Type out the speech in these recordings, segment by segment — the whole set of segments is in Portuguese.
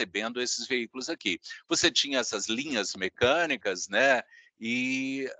recebendo esses veículos aqui. Você tinha essas linhas mecânicas, né, e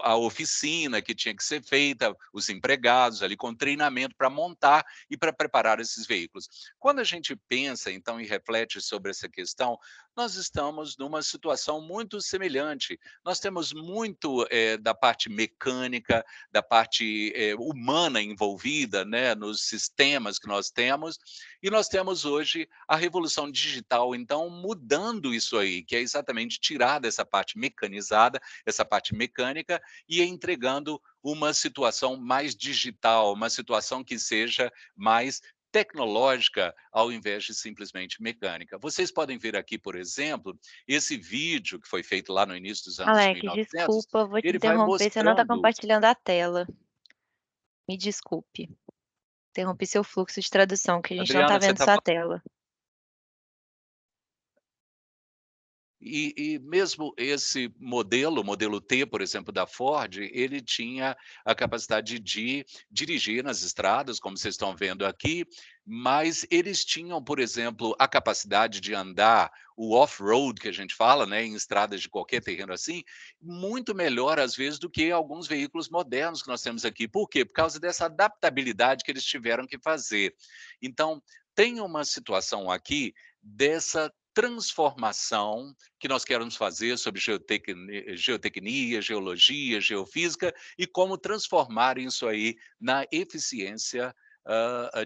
a oficina que tinha que ser feita, os empregados ali com treinamento para montar e para preparar esses veículos. Quando a gente pensa, então, e reflete sobre essa questão, nós estamos numa situação muito semelhante. Nós temos muito da parte mecânica, da parte humana envolvida, né, nos sistemas que nós temos, e nós temos hoje a revolução digital, então, mudando isso aí, que é exatamente tirar dessa parte mecanizada, essa parte mecânica, e entregando uma situação mais digital, uma situação que seja mais tecnológica, ao invés de simplesmente mecânica. Vocês podem ver aqui, por exemplo, esse vídeo que foi feito lá no início dos anos Alex, 1900, desculpa, vou te ele vai interromper, você não está mostrando. compartilhando a tela. Me desculpe. Interrompi seu fluxo de tradução, que a gente não está Adriana, você vendo está sua tela. E mesmo esse modelo, o modelo T, por exemplo, da Ford, ele tinha a capacidade de dirigir nas estradas, como vocês estão vendo aqui, mas eles tinham, por exemplo, a capacidade de andar o off-road, que a gente fala, né, em estradas de qualquer terreno assim, muito melhor, às vezes, do que alguns veículos modernos que nós temos aqui. Por quê? Por causa dessa adaptabilidade que eles tiveram que fazer. Então, tem uma situação aqui dessa transformação que nós queremos fazer sobre geotecnia, geologia, geofísica e como transformar isso aí na eficiência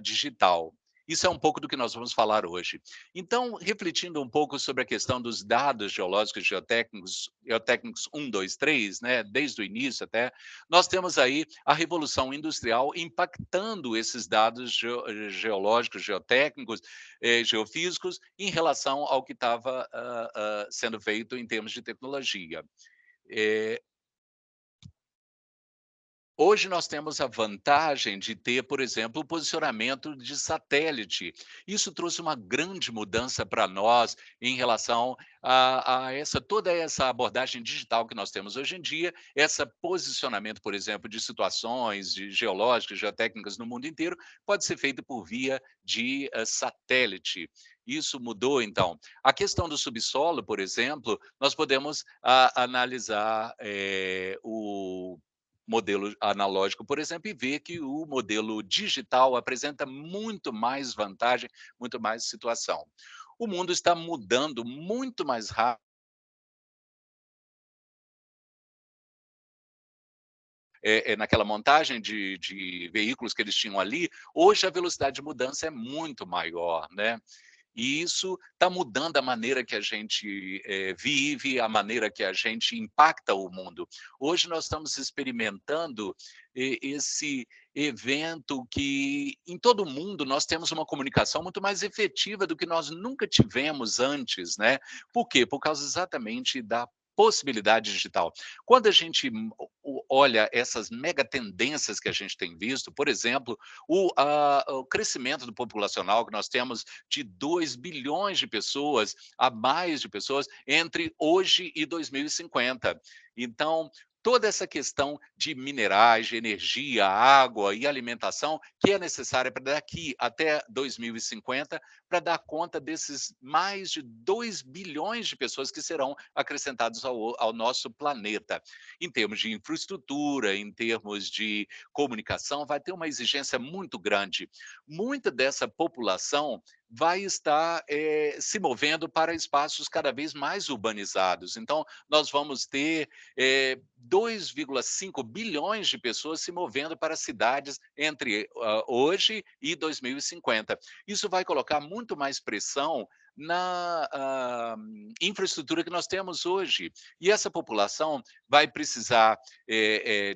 digital. Isso é um pouco do que nós vamos falar hoje. Então, refletindo um pouco sobre a questão dos dados geológicos, geotécnicos 1, 2, 3, né, desde o início até, nós temos aí a Revolução Industrial impactando esses dados geológicos, geotécnicos, geofísicos, em relação ao que estava sendo feito em termos de tecnologia. Eh, Hoje nós temos a vantagem de ter, por exemplo, o posicionamento de satélite. Isso trouxe uma grande mudança para nós em relação a essa toda essa abordagem digital que nós temos hoje em dia, esse posicionamento, por exemplo, de situações geológicas, geotécnicas no mundo inteiro, pode ser feito por via de satélite. Isso mudou, então. A questão do subsolo, por exemplo, nós podemos analisar o modelo analógico, por exemplo, e ver que o modelo digital apresenta muito mais vantagem, muito mais situação. O mundo está mudando muito mais rápido. Naquela montagem de veículos que eles tinham ali, hoje a velocidade de mudança é muito maior, né? E isso está mudando a maneira que a gente vive, a maneira que a gente impacta o mundo. Hoje nós estamos experimentando esse evento que, em todo o mundo, nós temos uma comunicação muito mais efetiva do que nós nunca tivemos antes, né? Por quê? Por causa exatamente da possibilidade digital. Quando a gente olha essas mega tendências que a gente tem visto, por exemplo, o crescimento do populacional que nós temos de 2 bilhões de pessoas a mais de pessoas entre hoje e 2050. Então, toda essa questão de minerais, de energia, água e alimentação que é necessária para daqui até 2050 para dar conta desses mais de 2 bilhões de pessoas que serão acrescentados ao nosso planeta. Em termos de infraestrutura, em termos de comunicação, vai ter uma exigência muito grande. Muita dessa população vai estar se movendo para espaços cada vez mais urbanizados. Então, nós vamos ter 2,5 bilhões de pessoas se movendo para cidades entre hoje e 2050. Isso vai colocar muito mais pressão na infraestrutura que nós temos hoje. E essa população vai precisar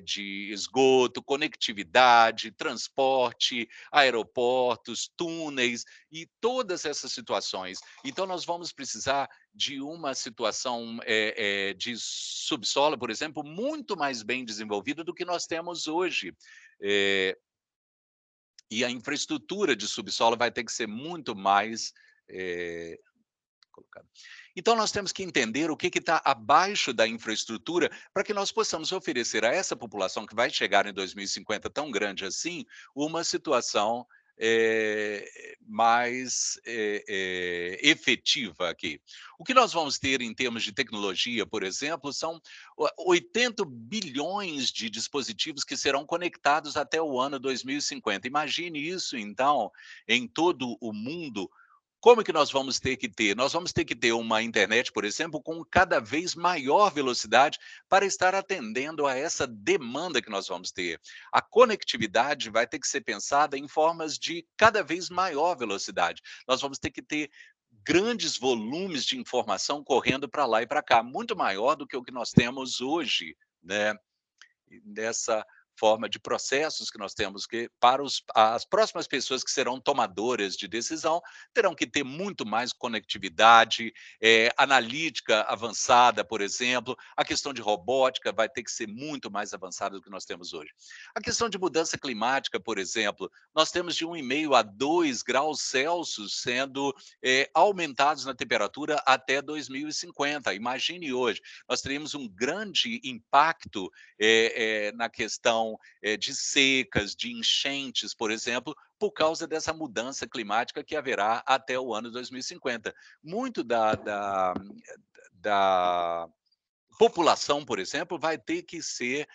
de esgoto, conectividade, transporte, aeroportos, túneis e todas essas situações. Então, nós vamos precisar de uma situação de subsolo, por exemplo, muito mais bem desenvolvida do que nós temos hoje. Eh, e a infraestrutura de subsolo vai ter que ser muito mais eh, colocado. Então, nós temos que entender o que está abaixo da infraestrutura para que nós possamos oferecer a essa população que vai chegar em 2050 tão grande assim, uma situação mais efetiva aqui. O que nós vamos ter em termos de tecnologia, por exemplo, são 80 bilhões de dispositivos que serão conectados até o ano 2050. Imagine isso, então, em todo o mundo. Como é que nós vamos ter que ter? Nós vamos ter que ter uma internet, por exemplo, com cada vez maior velocidade para estar atendendo a essa demanda que nós vamos ter. A conectividade vai ter que ser pensada em formas de cada vez maior velocidade. Nós vamos ter que ter grandes volumes de informação correndo para lá e para cá, muito maior do que o que nós temos hoje, né? Dessa forma de processos que nós temos que para as próximas pessoas que serão tomadoras de decisão, terão que ter muito mais conectividade, analítica avançada, por exemplo, a questão de robótica vai ter que ser muito mais avançada do que nós temos hoje. A questão de mudança climática, por exemplo, nós temos de 1,5 a 2 graus Celsius sendo aumentados na temperatura até 2050. Imagine hoje, nós teríamos um grande impacto na questão de secas, de enchentes, por exemplo, por causa dessa mudança climática que haverá até o ano 2050. Muito da população, por exemplo, vai ter que ser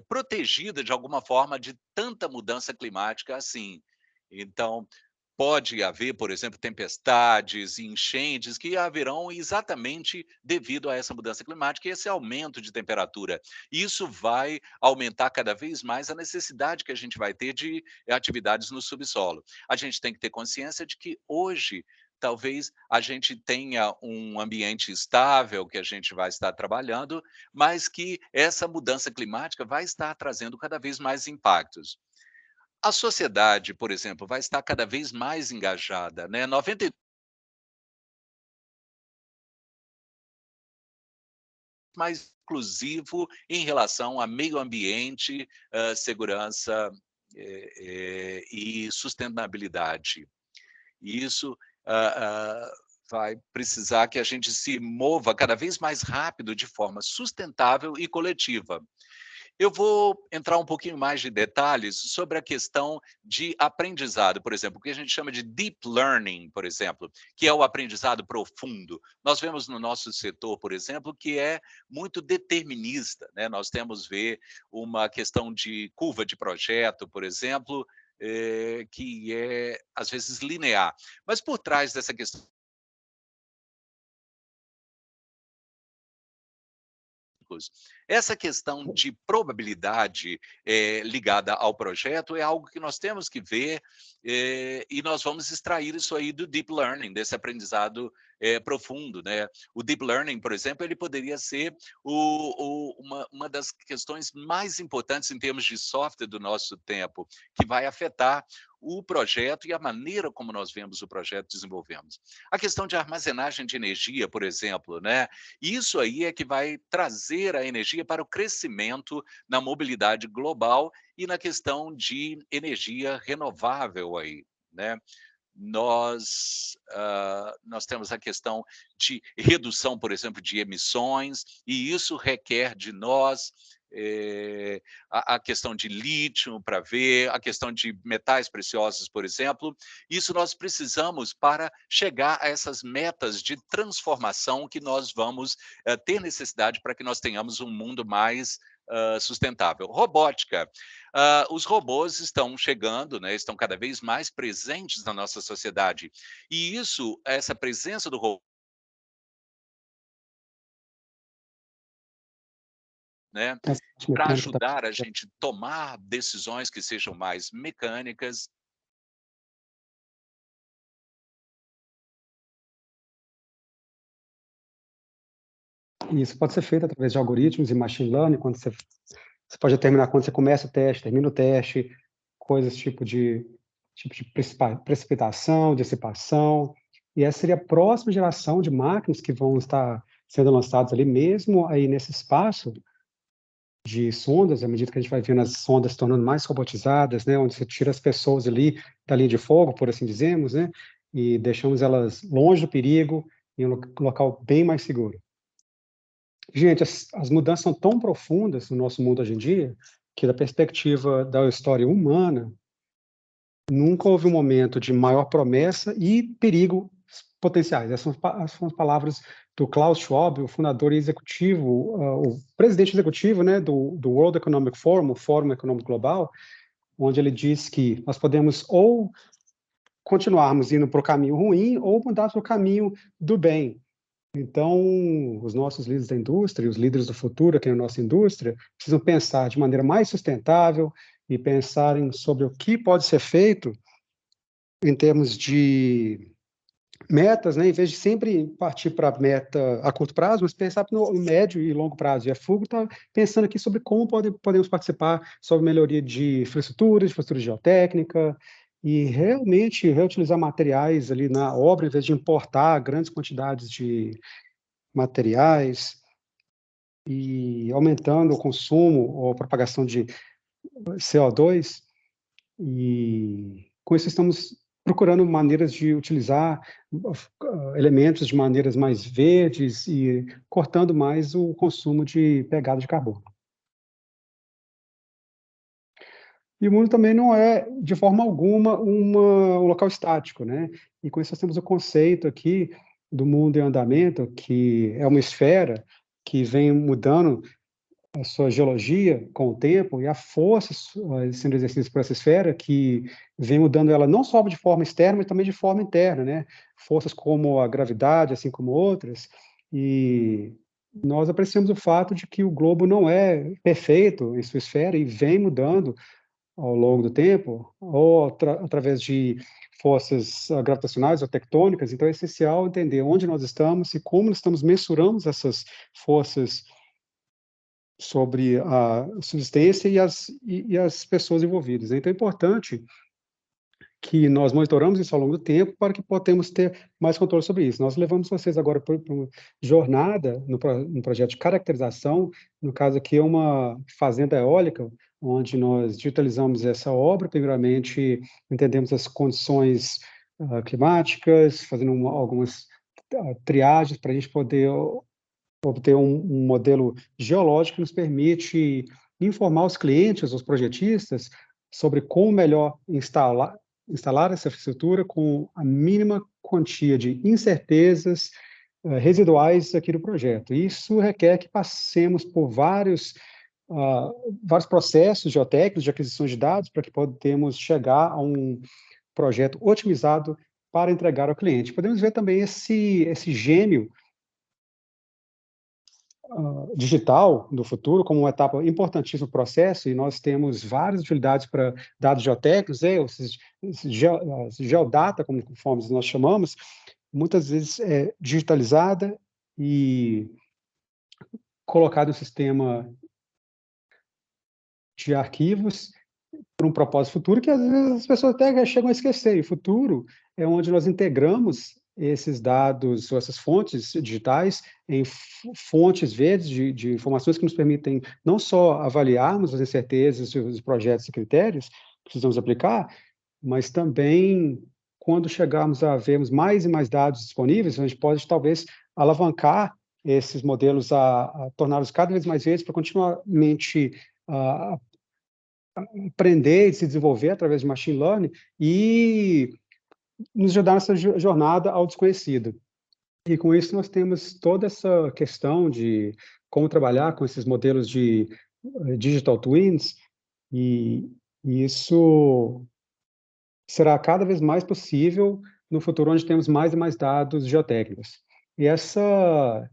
protegida de alguma forma de tanta mudança climática assim. Então, pode haver, por exemplo, tempestades e enchentes que haverão exatamente devido a essa mudança climática e esse aumento de temperatura. Isso vai aumentar cada vez mais a necessidade que a gente vai ter de atividades no subsolo. A gente tem que ter consciência de que hoje talvez a gente tenha um ambiente estável que a gente vai estar trabalhando, mas que essa mudança climática vai estar trazendo cada vez mais impactos. A sociedade, por exemplo, vai estar cada vez mais engajada, né, 90 mais inclusivo em relação a meio ambiente, segurança, e sustentabilidade. E isso, vai precisar que a gente se mova cada vez mais rápido de forma sustentável e coletiva. Eu vou entrar um pouquinho mais de detalhes sobre a questão de aprendizado, por exemplo, o que a gente chama de deep learning, por exemplo, que é o aprendizado profundo. Nós vemos no nosso setor, por exemplo, que é muito determinista, né? Nós temos ver uma questão de curva de projeto, por exemplo, que é às vezes linear. Mas por trás dessa questão essa questão de probabilidade ligada ao projeto é algo que nós temos que ver e nós vamos extrair isso aí do deep learning, desse aprendizado profundo, né? O deep learning, por exemplo, ele poderia ser uma das questões mais importantes em termos de software do nosso tempo, que vai afetar o projeto e a maneira como nós vemos o projeto desenvolvemos. A questão de armazenagem de energia, por exemplo, né? Isso aí é que vai trazer a energia para o crescimento na mobilidade global e na questão de energia renovável aí, né? Nós temos a questão de redução, por exemplo, de emissões, e isso requer de nós a questão de lítio para ver, a questão de metais preciosos, por exemplo. Isso nós precisamos para chegar a essas metas de transformação que nós vamos ter necessidade para que nós tenhamos um mundo mais sustentável. Robótica. Os robôs estão chegando, né, estão cada vez mais presentes na nossa sociedade. E isso, essa presença do robô, né, Assistente para mecânico tá ajudar a gente a tomar decisões que sejam mais mecânicas. Isso pode ser feito através de algoritmos e machine learning, quando você pode determinar quando você começa o teste, termina o teste, coisas tipo de precipitação, dissipação, e essa seria a próxima geração de máquinas que vão estar sendo lançadas ali mesmo aí nesse espaço de sondas, à medida que a gente vai vendo as sondas se tornando mais robotizadas, né, onde você tira as pessoas ali da linha de fogo, por assim dizemos, né, e deixamos elas longe do perigo, em um local bem mais seguro. Gente, as mudanças são tão profundas no nosso mundo hoje em dia, que da perspectiva da história humana, nunca houve um momento de maior promessa e perigo potenciais. Essas são as palavras do Klaus Schwab, o fundador e executivo, o presidente executivo, né, do World Economic Forum, o Fórum Econômico Global, onde ele diz que nós podemos ou continuarmos indo para o caminho ruim ou mudar para o caminho do bem. Então, os nossos líderes da indústria, os líderes do futuro aqui na nossa indústria, precisam pensar de maneira mais sustentável e pensarem sobre o que pode ser feito em termos de metas, né? Em vez de sempre partir para a meta a curto prazo, mas pensar no médio e longo prazo. E a FUGO está pensando aqui sobre como podemos participar sobre melhoria de infraestrutura geotécnica, e realmente reutilizar materiais ali na obra, em vez de importar grandes quantidades de materiais, e aumentando o consumo ou a propagação de CO2, e com isso estamos procurando maneiras de utilizar elementos de maneiras mais verdes e cortando mais o consumo de pegada de carbono. E o mundo também não é, de forma alguma, um local estático, né? E com isso nós temos o conceito aqui do mundo em andamento, que é uma esfera que vem mudando a sua geologia com o tempo, e a força sendo exercida por essa esfera, que vem mudando ela não só de forma externa, mas também de forma interna, né? Forças como a gravidade, assim como outras, e nós apreciamos o fato de que o globo não é perfeito em sua esfera e vem mudando ao longo do tempo, ou através de forças gravitacionais ou tectônicas. Então é essencial entender onde nós estamos e como nós estamos mensurando essas forças sobre a subsistência e as pessoas envolvidas. Então é importante que nós monitoramos isso ao longo do tempo para que possamos ter mais controle sobre isso. Nós levamos vocês agora para uma jornada no projeto de caracterização, no caso aqui é uma fazenda eólica, onde nós digitalizamos essa obra. Primeiramente, entendemos as condições climáticas, fazendo algumas triagens para a gente poder obter um modelo geológico que nos permite informar os clientes, os projetistas, sobre como melhor instalar essa infraestrutura com a mínima quantia de incertezas residuais aqui do projeto. Isso requer que passemos por vários processos geotécnicos de aquisição de dados para que podemos chegar a um projeto otimizado para entregar ao cliente. Podemos ver também esse gêmeo digital do futuro como uma etapa importantíssima do processo, e nós temos várias utilidades para dados geotécnicos, geodata, conforme nós chamamos, muitas vezes digitalizada e colocada no sistema de arquivos para um propósito futuro que às vezes as pessoas até chegam a esquecer. E o futuro é onde nós integramos esses dados, ou essas fontes digitais, em fontes verdes de informações que nos permitem não só avaliarmos as incertezas, os projetos e critérios que precisamos aplicar, mas também, quando chegarmos a vermos mais e mais dados disponíveis, a gente pode talvez alavancar esses modelos a torná-los cada vez mais verdes para continuamente aprender e se desenvolver através de machine learning e nos ajudar nessa jornada ao desconhecido. E com isso nós temos toda essa questão de como trabalhar com esses modelos de digital twins, e isso será cada vez mais possível no futuro, onde temos mais e mais dados geotécnicos. E essa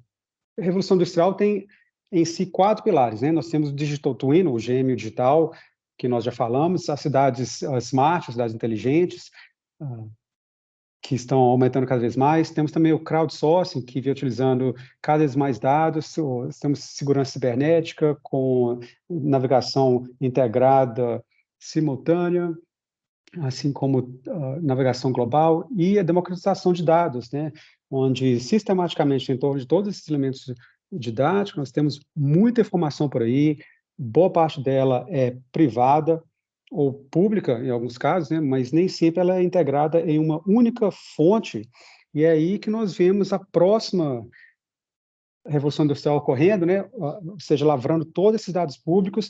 revolução industrial tem em si 4 pilares, né? Nós temos o digital twin, o gêmeo digital, que nós já falamos, as cidades smart, as cidades inteligentes, que estão aumentando cada vez mais. Temos também o crowdsourcing, que vem utilizando cada vez mais dados. Temos segurança cibernética, com navegação integrada simultânea, assim como navegação global, e a democratização de dados, né? Onde sistematicamente, em torno de todos esses elementos didáticos, nós temos muita informação por aí, boa parte dela é privada ou pública, em alguns casos, né? Mas nem sempre ela é integrada em uma única fonte, e é aí que nós vemos a próxima revolução industrial ocorrendo, né? Ou seja, lavrando todos esses dados públicos,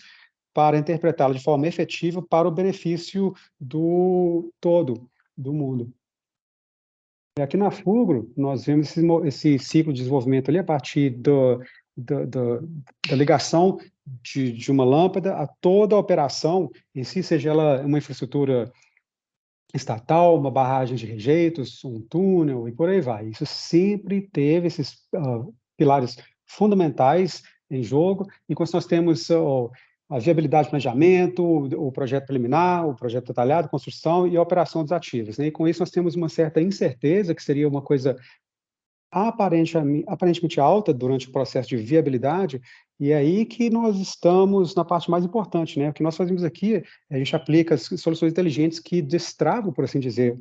para interpretá-la de forma efetiva para o benefício do todo, do mundo. Aqui na Fugro, nós vemos esse ciclo de desenvolvimento ali a partir da ligação de uma lâmpada a toda a operação em si, seja ela uma infraestrutura estatal, uma barragem de rejeitos, um túnel e por aí vai. Isso sempre teve esses pilares fundamentais em jogo, enquanto nós temos a viabilidade de planejamento, o projeto preliminar, o projeto detalhado, construção e a operação dos ativos, né? E com isso nós temos uma certa incerteza, que seria uma coisa aparentemente alta durante o processo de viabilidade, e é aí que nós estamos na parte mais importante, né? O que nós fazemos aqui, a gente aplica as soluções inteligentes que destravam, por assim dizer,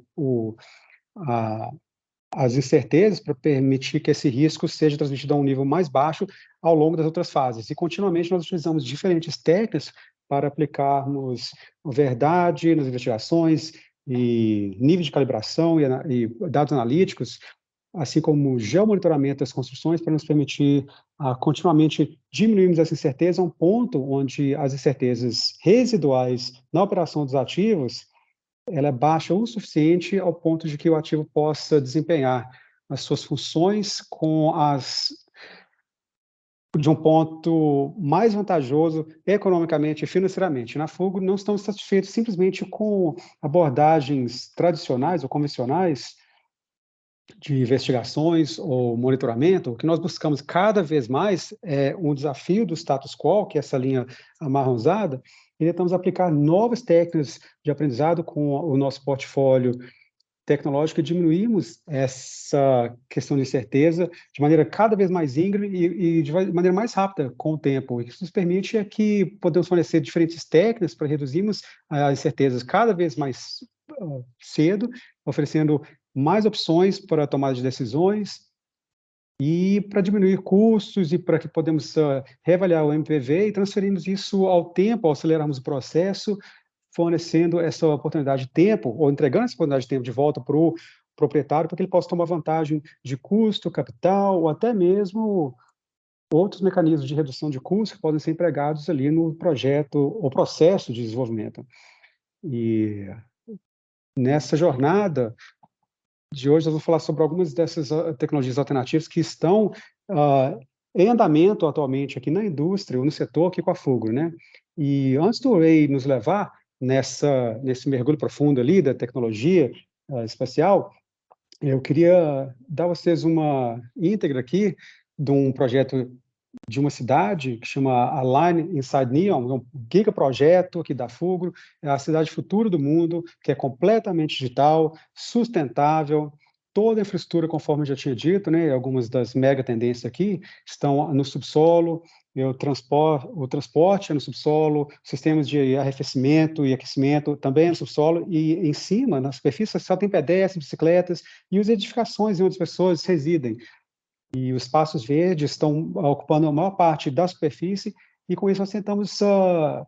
as incertezas para permitir que esse risco seja transmitido a um nível mais baixo ao longo das outras fases. E continuamente nós utilizamos diferentes técnicas para aplicarmos a verdade nas investigações e nível de calibração e dados analíticos, assim como o geomonitoramento das construções, para nos permitir continuamente diminuirmos essa incerteza a um ponto onde as incertezas residuais na operação dos ativos ela é baixa o suficiente ao ponto de que o ativo possa desempenhar as suas funções de um ponto mais vantajoso economicamente e financeiramente. Na Fugro, não estamos satisfeitos simplesmente com abordagens tradicionais ou convencionais de investigações ou monitoramento. O que nós buscamos cada vez mais é um desafio do status quo, que é essa linha amarronzada, e tentamos aplicar novas técnicas de aprendizado com o nosso portfólio tecnológico e diminuímos essa questão de incerteza de maneira cada vez mais íngreme e de maneira mais rápida com o tempo. E o que isso nos permite é que podemos fornecer diferentes técnicas para reduzirmos as incertezas cada vez mais cedo, oferecendo mais opções para a tomada de decisões e para diminuir custos e para que podemos reavaliar o MPV e transferirmos isso ao tempo, ao acelerarmos o processo, fornecendo essa oportunidade de tempo, ou entregando essa oportunidade de tempo de volta para o proprietário, para que ele possa tomar vantagem de custo, capital, ou até mesmo outros mecanismos de redução de custos que podem ser empregados ali no projeto ou processo de desenvolvimento. E nessa jornada de hoje, nós vamos falar sobre algumas dessas tecnologias alternativas que estão em andamento atualmente aqui na indústria, ou no setor aqui com a Fugro, né? E antes do Ray nos levar nesse mergulho profundo ali da tecnologia espacial, eu queria dar a vocês uma íntegra aqui de um projeto de uma cidade que chama Align Inside Neon, é um gigaprojeto aqui da Fugro, é a cidade futuro do mundo, que é completamente digital, sustentável, toda a infraestrutura, conforme eu já tinha dito, né, algumas das mega tendências aqui estão no subsolo, o transporte é no subsolo, sistemas de arrefecimento e aquecimento também é no subsolo, e em cima, na superfície, só tem pedestres, bicicletas e as edificações onde as pessoas residem. E os espaços verdes estão ocupando a maior parte da superfície, e com isso nós tentamos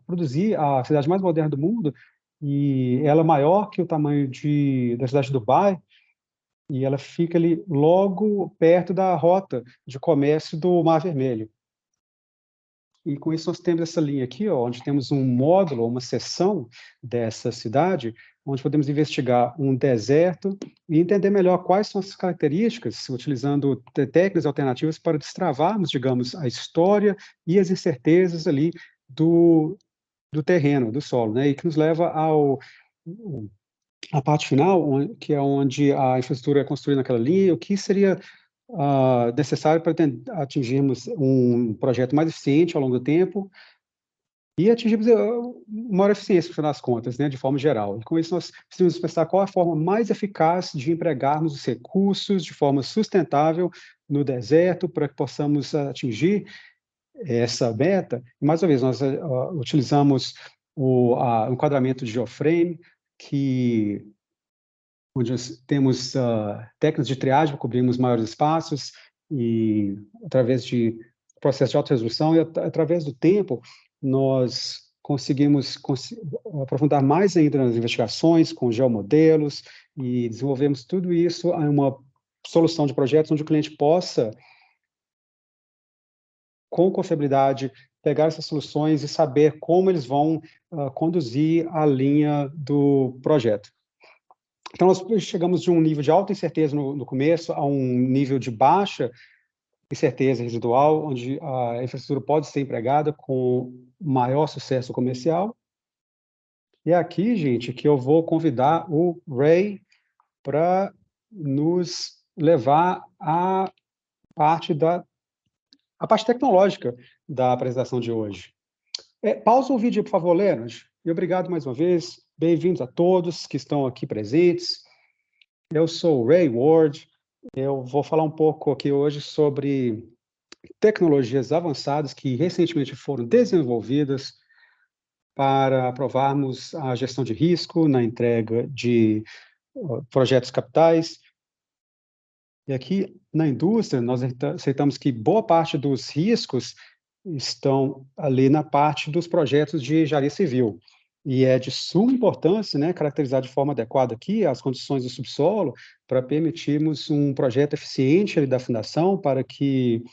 produzir a cidade mais moderna do mundo, e ela é maior que o tamanho da cidade de Dubai, e ela fica ali logo perto da rota de comércio do Mar Vermelho. E com isso nós temos essa linha aqui, ó, onde temos um módulo, uma seção dessa cidade, onde podemos investigar um deserto e entender melhor quais são as características, utilizando técnicas alternativas para destravarmos, digamos, a história e as incertezas ali do terreno, do solo, né? E que nos leva à parte final, que é onde a infraestrutura é construída naquela linha, o que seria necessário para atingirmos um projeto mais eficiente ao longo do tempo e atingirmos maior eficiência, no final das contas, né, de forma geral. E com isso nós precisamos pensar qual a forma mais eficaz de empregarmos os recursos de forma sustentável no deserto para que possamos atingir essa meta. E, mais uma vez, nós utilizamos o enquadramento de geoframe, onde temos técnicas de triagem para cobrirmos maiores espaços e através de processo de alta resolução e através do tempo nós conseguimos aprofundar mais ainda nas investigações com geomodelos e desenvolvemos tudo isso em uma solução de projetos onde o cliente possa, com confiabilidade, pegar essas soluções e saber como eles vão conduzir a linha do projeto. Então, nós chegamos de um nível de alta incerteza no começo a um nível de baixa incerteza residual, onde a infraestrutura pode ser empregada com maior sucesso comercial. E é aqui, gente, que eu vou convidar o Ray para nos levar à parte tecnológica da apresentação de hoje. Pausa o vídeo, por favor, Leonard. E obrigado mais uma vez. Bem-vindos a todos que estão aqui presentes. Eu sou o Ray Ward. Eu vou falar um pouco aqui hoje sobre tecnologias avançadas que recentemente foram desenvolvidas para aprovarmos a gestão de risco na entrega de projetos capitais. E aqui na indústria, nós aceitamos que boa parte dos riscos estão ali na parte dos projetos de engenharia civil. E é de suma importância, né, caracterizar de forma adequada aqui as condições do subsolo para permitirmos um projeto eficiente ali da fundação para que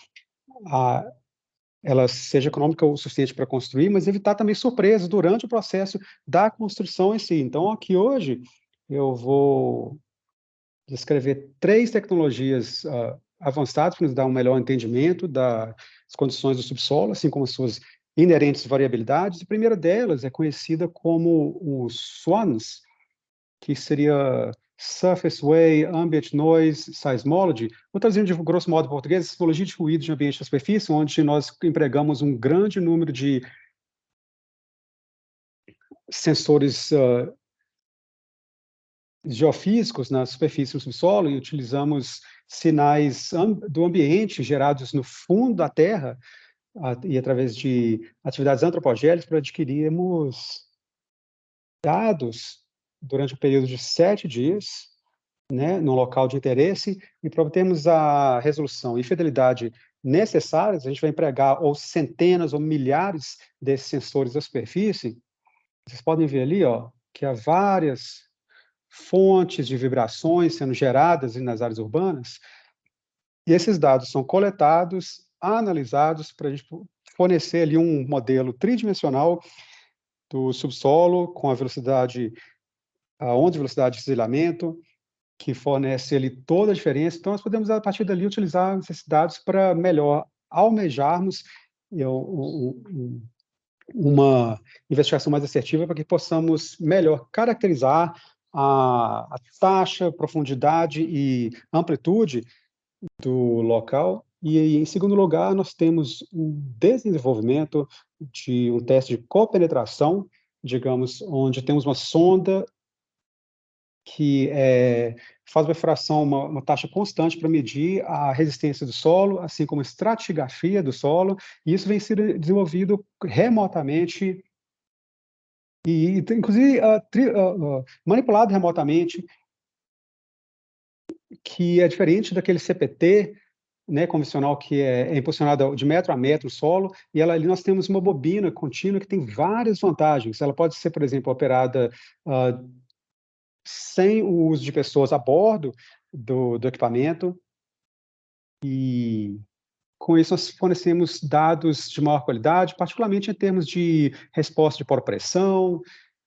ela seja econômica o suficiente para construir, mas evitar também surpresas durante o processo da construção em si. Então, aqui hoje, eu vou descrever 3 tecnologias avançadas para nos dar um melhor entendimento das condições do subsolo, assim como as suas inerentes variabilidades. A primeira delas é conhecida como os SWANS, que seria Surface Way, Ambient Noise, Seismology. Vou traduzir de grosso modo em português, sismologia de ruído de ambiente da superfície, onde nós empregamos um grande número de sensores geofísicos na superfície do subsolo e utilizamos sinais do ambiente gerados no fundo da Terra e através de atividades antropogénicas para adquirirmos dados durante um período de 7 dias, né, no local de interesse, e para obtermos a resolução e fidelidade necessárias, a gente vai empregar ou centenas ou milhares desses sensores da superfície. Vocês podem ver ali, ó, que há várias fontes de vibrações sendo geradas nas áreas urbanas, e esses dados são coletados, analisados, para a gente fornecer ali um modelo tridimensional do subsolo, com a velocidade, a onda de velocidade de deslizamento, que fornece ali toda a diferença. Então, nós podemos, a partir dali, utilizar esses dados para melhor almejarmos uma investigação mais assertiva para que possamos melhor caracterizar a taxa, profundidade e amplitude do local. E, em segundo lugar, nós temos um desenvolvimento de um teste de copenetração, digamos, onde temos uma sonda que faz uma perfuração, uma taxa constante para medir a resistência do solo, assim como a estratigrafia do solo, e isso vem sendo desenvolvido remotamente e inclusive, manipulado remotamente, que é diferente daquele CPT, né, convencional, que é impulsionado de metro a metro o solo, e ali nós temos uma bobina contínua que tem várias vantagens. Ela pode ser, por exemplo, operada sem o uso de pessoas a bordo do equipamento, e com isso nós fornecemos dados de maior qualidade, particularmente em termos de resposta de pós-pressão,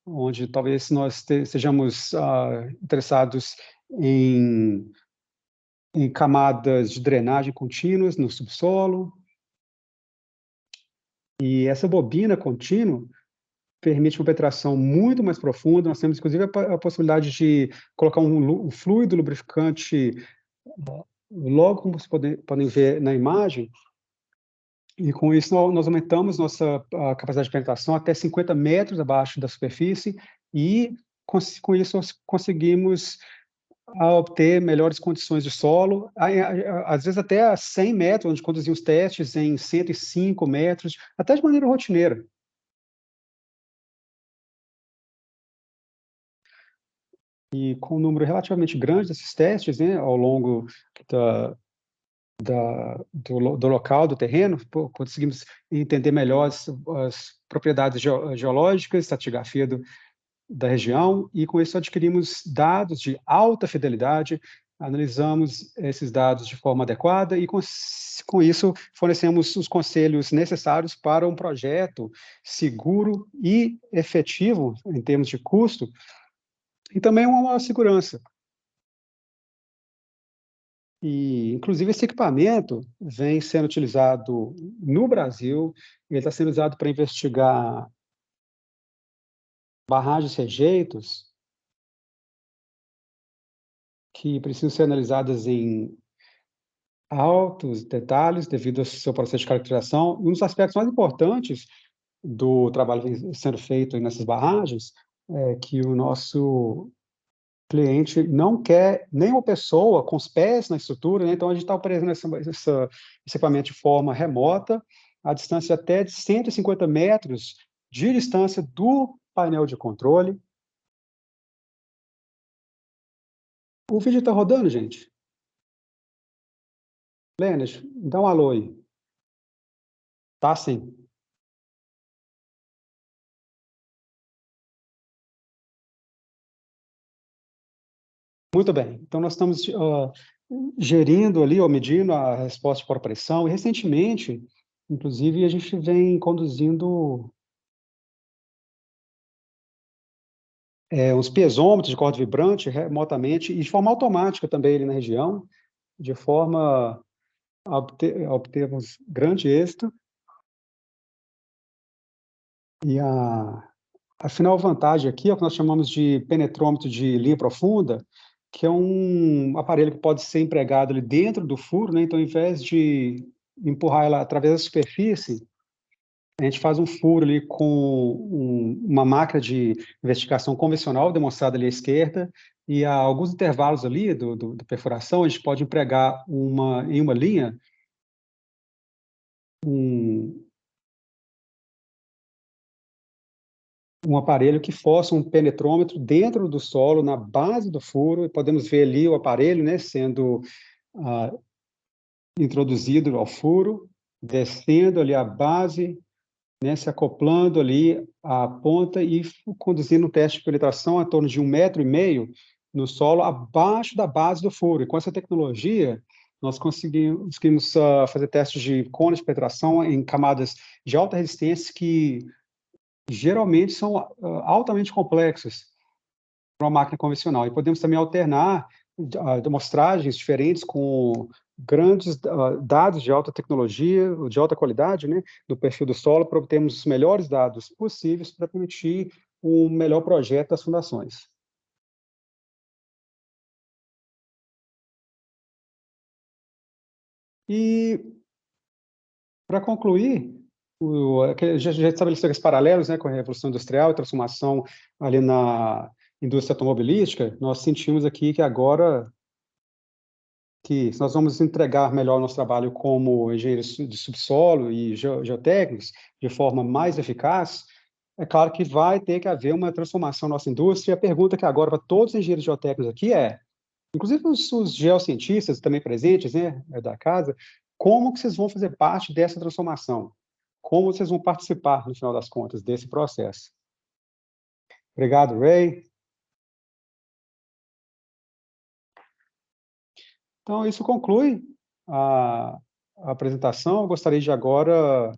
onde talvez nós sejamos interessados em camadas de drenagem contínuas no subsolo. E essa bobina contínua permite uma penetração muito mais profunda. Nós temos, inclusive, a possibilidade de colocar um fluido lubrificante logo, como vocês podem ver na imagem, e com isso nós aumentamos nossa capacidade de penetração até 50 metros abaixo da superfície, e com isso nós conseguimos obter melhores condições de solo, às vezes até a 100 metros, onde conduzimos testes em 105 metros, até de maneira rotineira. E com um número relativamente grande desses testes, né, ao longo do local, do terreno, conseguimos entender melhor as propriedades geológicas, estratigrafia da região, e com isso adquirimos dados de alta fidelidade analisamos esses dados de forma adequada e, com isso, fornecemos os conselhos necessários para um projeto seguro e efetivo em termos de custo e também uma maior segurança. E, inclusive, esse equipamento vem sendo utilizado no Brasil, ele está sendo usado para investigar barragens e rejeitos que precisam ser analisadas em altos detalhes devido ao seu processo de caracterização. Um dos aspectos mais importantes do trabalho que vem sendo feito nessas barragens é que o nosso cliente não quer nenhuma pessoa com os pés na estrutura, né? Então a gente está operando esse equipamento de forma remota, a distância até de 150 metros de distância do painel de controle. O vídeo está rodando, gente? Lênis, dá um alô aí. Tá sim. Muito bem. Então, nós estamos gerindo ali, ou medindo a resposta por pressão. E, recentemente, inclusive, a gente vem conduzindo uns piezômetros de corda vibrante remotamente e de forma automática também ali na região, de forma a obtermos grande êxito. E a final vantagem aqui é o que nós chamamos de penetrômetro de linha profunda, que é um aparelho que pode ser empregado ali dentro do furo, né? Então, ao invés de empurrar ela através da superfície, a gente faz um furo ali com uma máquina de investigação convencional, demonstrada ali à esquerda, e a alguns intervalos ali da perfuração, a gente pode empregar em uma linha um aparelho que força um penetrômetro dentro do solo, na base do furo, e podemos ver ali o aparelho, né, sendo introduzido ao furo, descendo ali a base, né, se acoplando ali à ponta e conduzindo um teste de penetração a torno de 1,5 metro no solo, abaixo da base do furo. E com essa tecnologia, nós conseguimos fazer testes de cones de penetração em camadas de alta resistência que geralmente são altamente complexos para uma máquina convencional. E podemos também alternar amostragens diferentes com grandes dados de alta tecnologia, de alta qualidade, né, do perfil do solo, para obtermos os melhores dados possíveis para permitir um melhor projeto das fundações. E, para concluir, já estabeleceu esses paralelos, né, com a Revolução Industrial e transformação ali na indústria automobilística. Nós sentimos aqui que agora que nós vamos entregar melhor o nosso trabalho como engenheiros de subsolo e geotécnicos de forma mais eficaz, é claro que vai ter que haver uma transformação na nossa indústria. A pergunta que agora para todos os engenheiros geotécnicos aqui é, inclusive os geocientistas também presentes, né, da casa, como que vocês vão fazer parte dessa transformação? Como vocês vão participar, no final das contas, desse processo? Obrigado, Ray. Então, isso conclui a apresentação. Eu gostaria de agora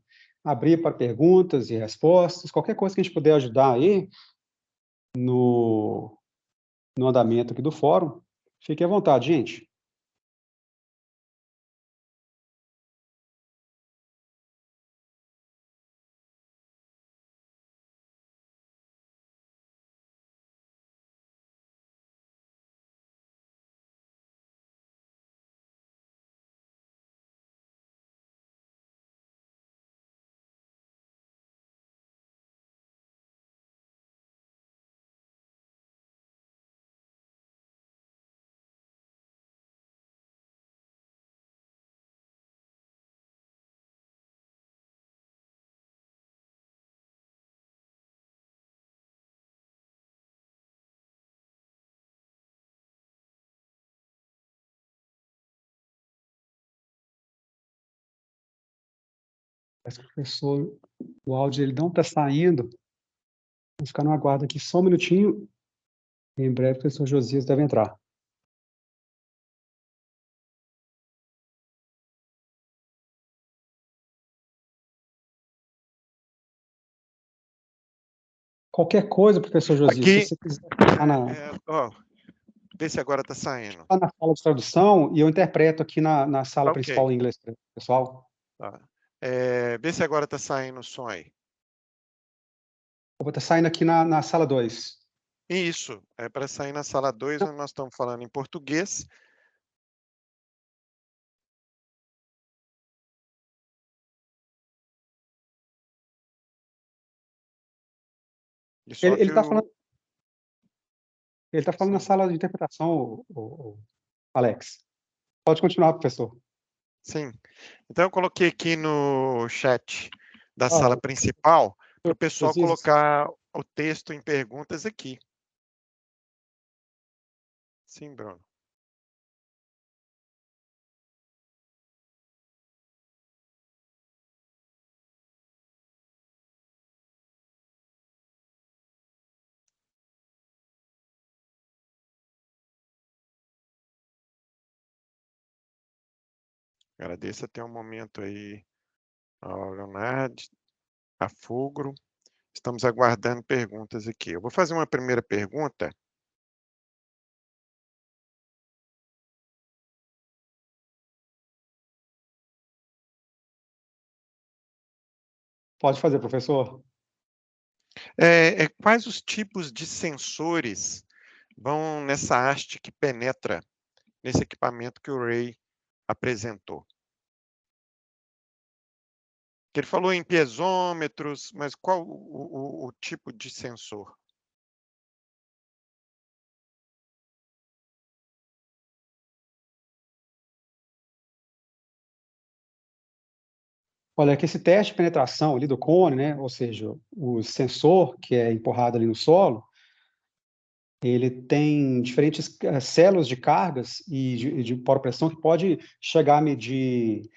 abrir para perguntas e respostas, qualquer coisa que a gente puder ajudar aí no andamento aqui do fórum. Fique à vontade, gente. Mas, professor, o áudio ele não está saindo. Vamos ficar no aguardo aqui só um minutinho. Em breve, o professor Josias deve entrar. Qualquer coisa, professor Josias, se Aqui, você quiser ficar vê se agora está saindo. na sala de tradução e eu interpreto aqui na sala Ok. principal em inglês, pessoal. Tá. Vê se agora está saindo o som aí. Eu vou estar saindo aqui na sala 2. Isso, é para sair na sala 2, onde nós estamos falando em português. E só Ele que está falando, ele tá falando na Sim. sala de interpretação, o Alex. Pode continuar, professor. Sim. Então, eu coloquei aqui no chat da sala principal para o pessoal Josias, colocar o texto em perguntas aqui. Sim, Bruno. Agradeço até um momento aí ao Leonardo, a Fugro. Estamos aguardando perguntas aqui. Eu vou fazer uma primeira pergunta. pode fazer, professor. Quais os tipos de sensores vão nessa haste que penetra nesse equipamento que o Ray apresentou? Ele falou em piezômetros, mas qual o tipo de sensor? Olha, que esse teste de penetração ali do cone, né, ou seja, o sensor que é empurrado ali no solo, ele tem diferentes células de cargas e de poropressão que pode chegar a medir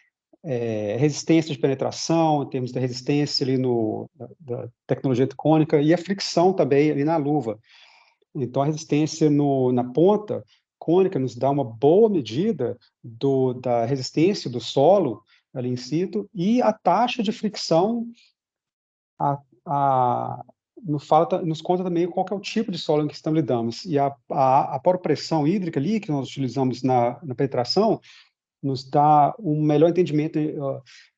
resistência de penetração, em termos da resistência ali da tecnologia cônica e a fricção também ali na luva. Então, a resistência na ponta cônica nos dá uma boa medida da resistência do solo ali in situ e a taxa de fricção nos conta também qual que é o tipo de solo em que estamos lidando. E a poropressão hídrica ali que nós utilizamos na penetração nos dá um melhor entendimento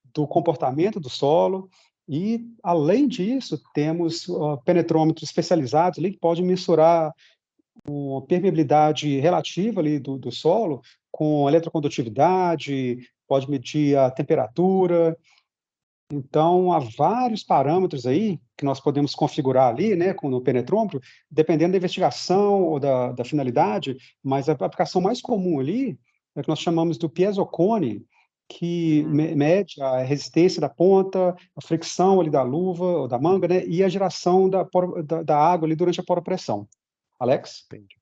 do comportamento do solo e, além disso, temos penetrômetros especializados ali que podem mensurar a permeabilidade relativa ali do solo com eletrocondutividade, pode medir a temperatura. Então, há vários parâmetros aí que nós podemos configurar ali, né, no penetrômetro, dependendo da investigação ou da finalidade, mas a aplicação mais comum ali é o que nós chamamos do piezocone, que mede a resistência da ponta, a fricção ali da luva ou da manga, né, e a geração da água ali durante a poropressão. Alex? Entendi.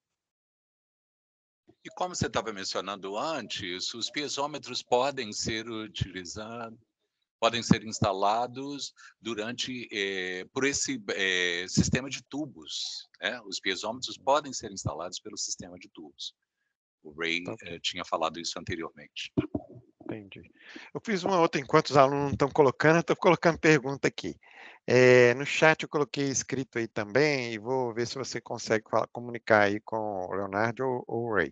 E como você estava mencionando antes, os piezômetros podem ser utilizados, podem ser instalados por esse sistema de tubos, né? Os piezômetros podem ser instalados pelo sistema de tubos. O Ray tinha falado isso anteriormente. Entendi. Eu fiz uma outra, enquanto os alunos não estão colocando, eu estou colocando pergunta aqui. No chat eu coloquei escrito aí também, e vou ver se você consegue comunicar aí com o Leonardo ou o Ray.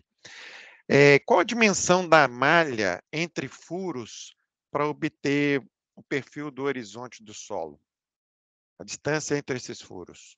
Qual a dimensão da malha entre furos para obter o perfil do horizonte do solo? A distância entre esses furos.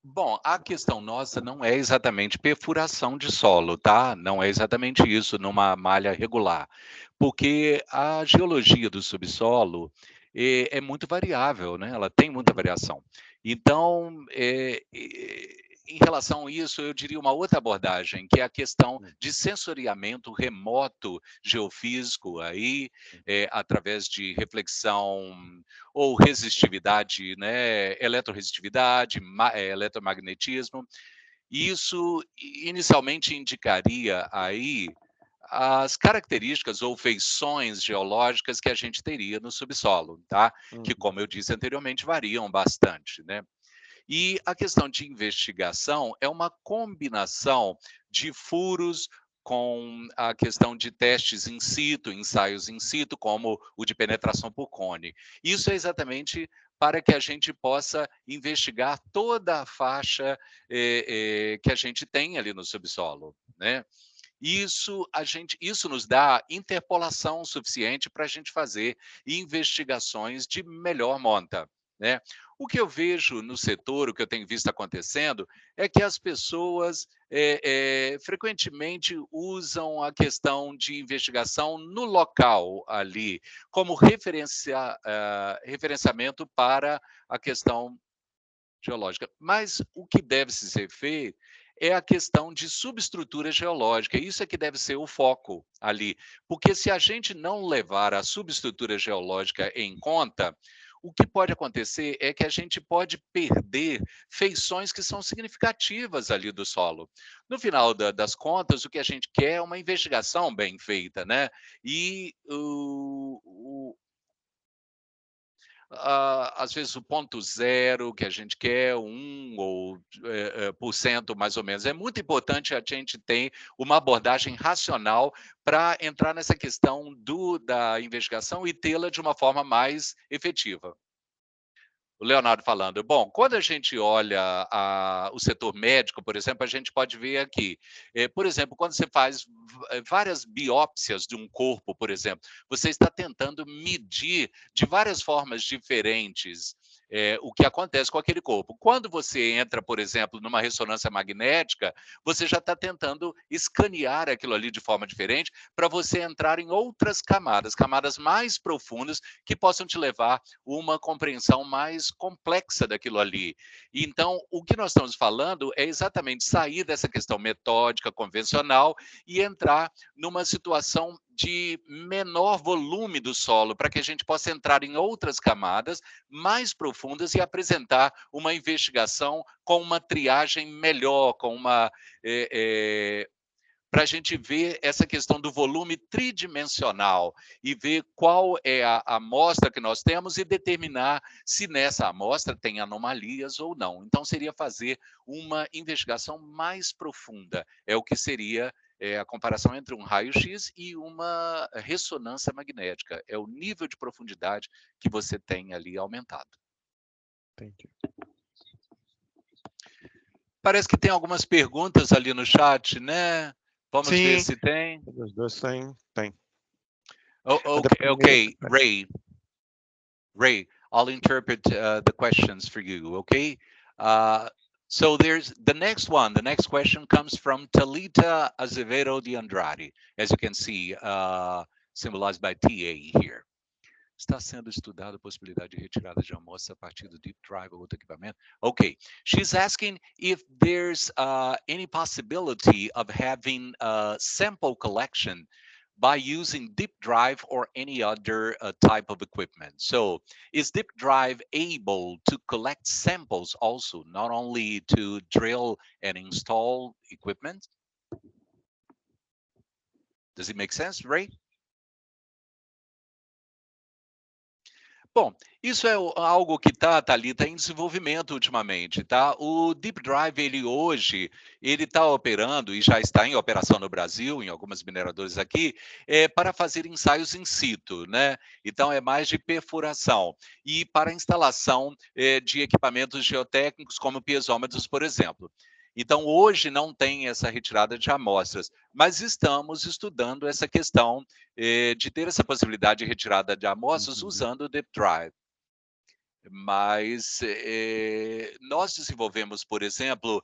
Bom, a questão nossa não é exatamente perfuração de solo, tá? Não é exatamente isso numa malha regular, porque a geologia do subsolo é muito variável, né? Ela tem muita variação. Então, em relação a isso, eu diria uma outra abordagem, que é a questão de sensoriamento remoto geofísico, aí, através de reflexão ou resistividade, né, eletroresistividade, eletromagnetismo. E isso inicialmente indicaria aí as características ou feições geológicas que a gente teria no subsolo, tá? Que, como eu disse anteriormente, variam bastante, né? E a questão de investigação é uma combinação de furos com a questão de testes in situ, ensaios in situ, como o de penetração por cone. Isso é exatamente para que a gente possa investigar toda a faixa que a gente tem ali no subsolo, né? Isso nos dá interpolação suficiente para a gente fazer investigações de melhor monta, né? O que eu vejo no setor, o que eu tenho visto acontecendo, é que as pessoas frequentemente usam a questão de investigação no local ali, como referenciamento para a questão geológica. Mas o que deve ser feito é a questão de subestrutura geológica. Isso é que deve ser o foco ali. Porque se a gente não levar a subestrutura geológica em conta, o que pode acontecer é que a gente pode perder feições que são significativas ali do solo. No final das contas, o que a gente quer é uma investigação bem feita, né? E às vezes o ponto zero que a gente quer, 1 ou por cento mais ou menos. É muito importante a gente ter uma abordagem racional para entrar nessa questão da investigação e tê-la de uma forma mais efetiva. O Leonardo falando, bom, quando a gente olha o setor médico, por exemplo, a gente pode ver aqui, por exemplo, quando você faz várias biópsias de um corpo, por exemplo, você está tentando medir de várias formas diferentes o que acontece com aquele corpo. Quando você entra, por exemplo, numa ressonância magnética, você já está tentando escanear aquilo ali de forma diferente para você entrar em outras camadas mais profundas que possam te levar uma compreensão mais complexa daquilo ali. Então, o que nós estamos falando é exatamente sair dessa questão metódica, convencional, e entrar numa situação de menor volume do solo, para que a gente possa entrar em outras camadas mais profundas e apresentar uma investigação com uma triagem melhor, com uma para a gente ver essa questão do volume tridimensional e ver qual é a amostra que nós temos e determinar se nessa amostra tem anomalias ou não. Então, seria fazer uma investigação mais profunda. É o que seria a comparação entre um raio-x e uma ressonância magnética. É o nível de profundidade que você tem ali aumentado. Entendi. Parece que tem algumas perguntas ali no chat, né? Vamos ver se tem. Os dois tem. Okay, Ray, I'll interpret the questions for you, okay? So there's the next one. The next question comes from Talita Azevedo de Andrade, as you can see, symbolized by TA here. Está sendo estudada a possibilidade de retirada de amostra a partir do deep drive ou outro equipamento? Okay, she's asking if there's any possibility of having a sample collection by using deep drive or any other type of equipment. So is deep drive able to collect samples also, not only to drill and install equipment? Does it make sense, Ray? Bom, isso é algo que tá em desenvolvimento ultimamente, tá? O Deep Drive, ele hoje, ele está operando e já está em operação no Brasil, em algumas mineradoras aqui, para fazer ensaios in situ, né? Então, é mais de perfuração. E para instalação de equipamentos geotécnicos, como piezômetros, por exemplo. Então, hoje não tem essa retirada de amostras, mas estamos estudando essa questão de ter essa possibilidade de retirada de amostras usando o Deep Drive. Mas nós desenvolvemos, por exemplo,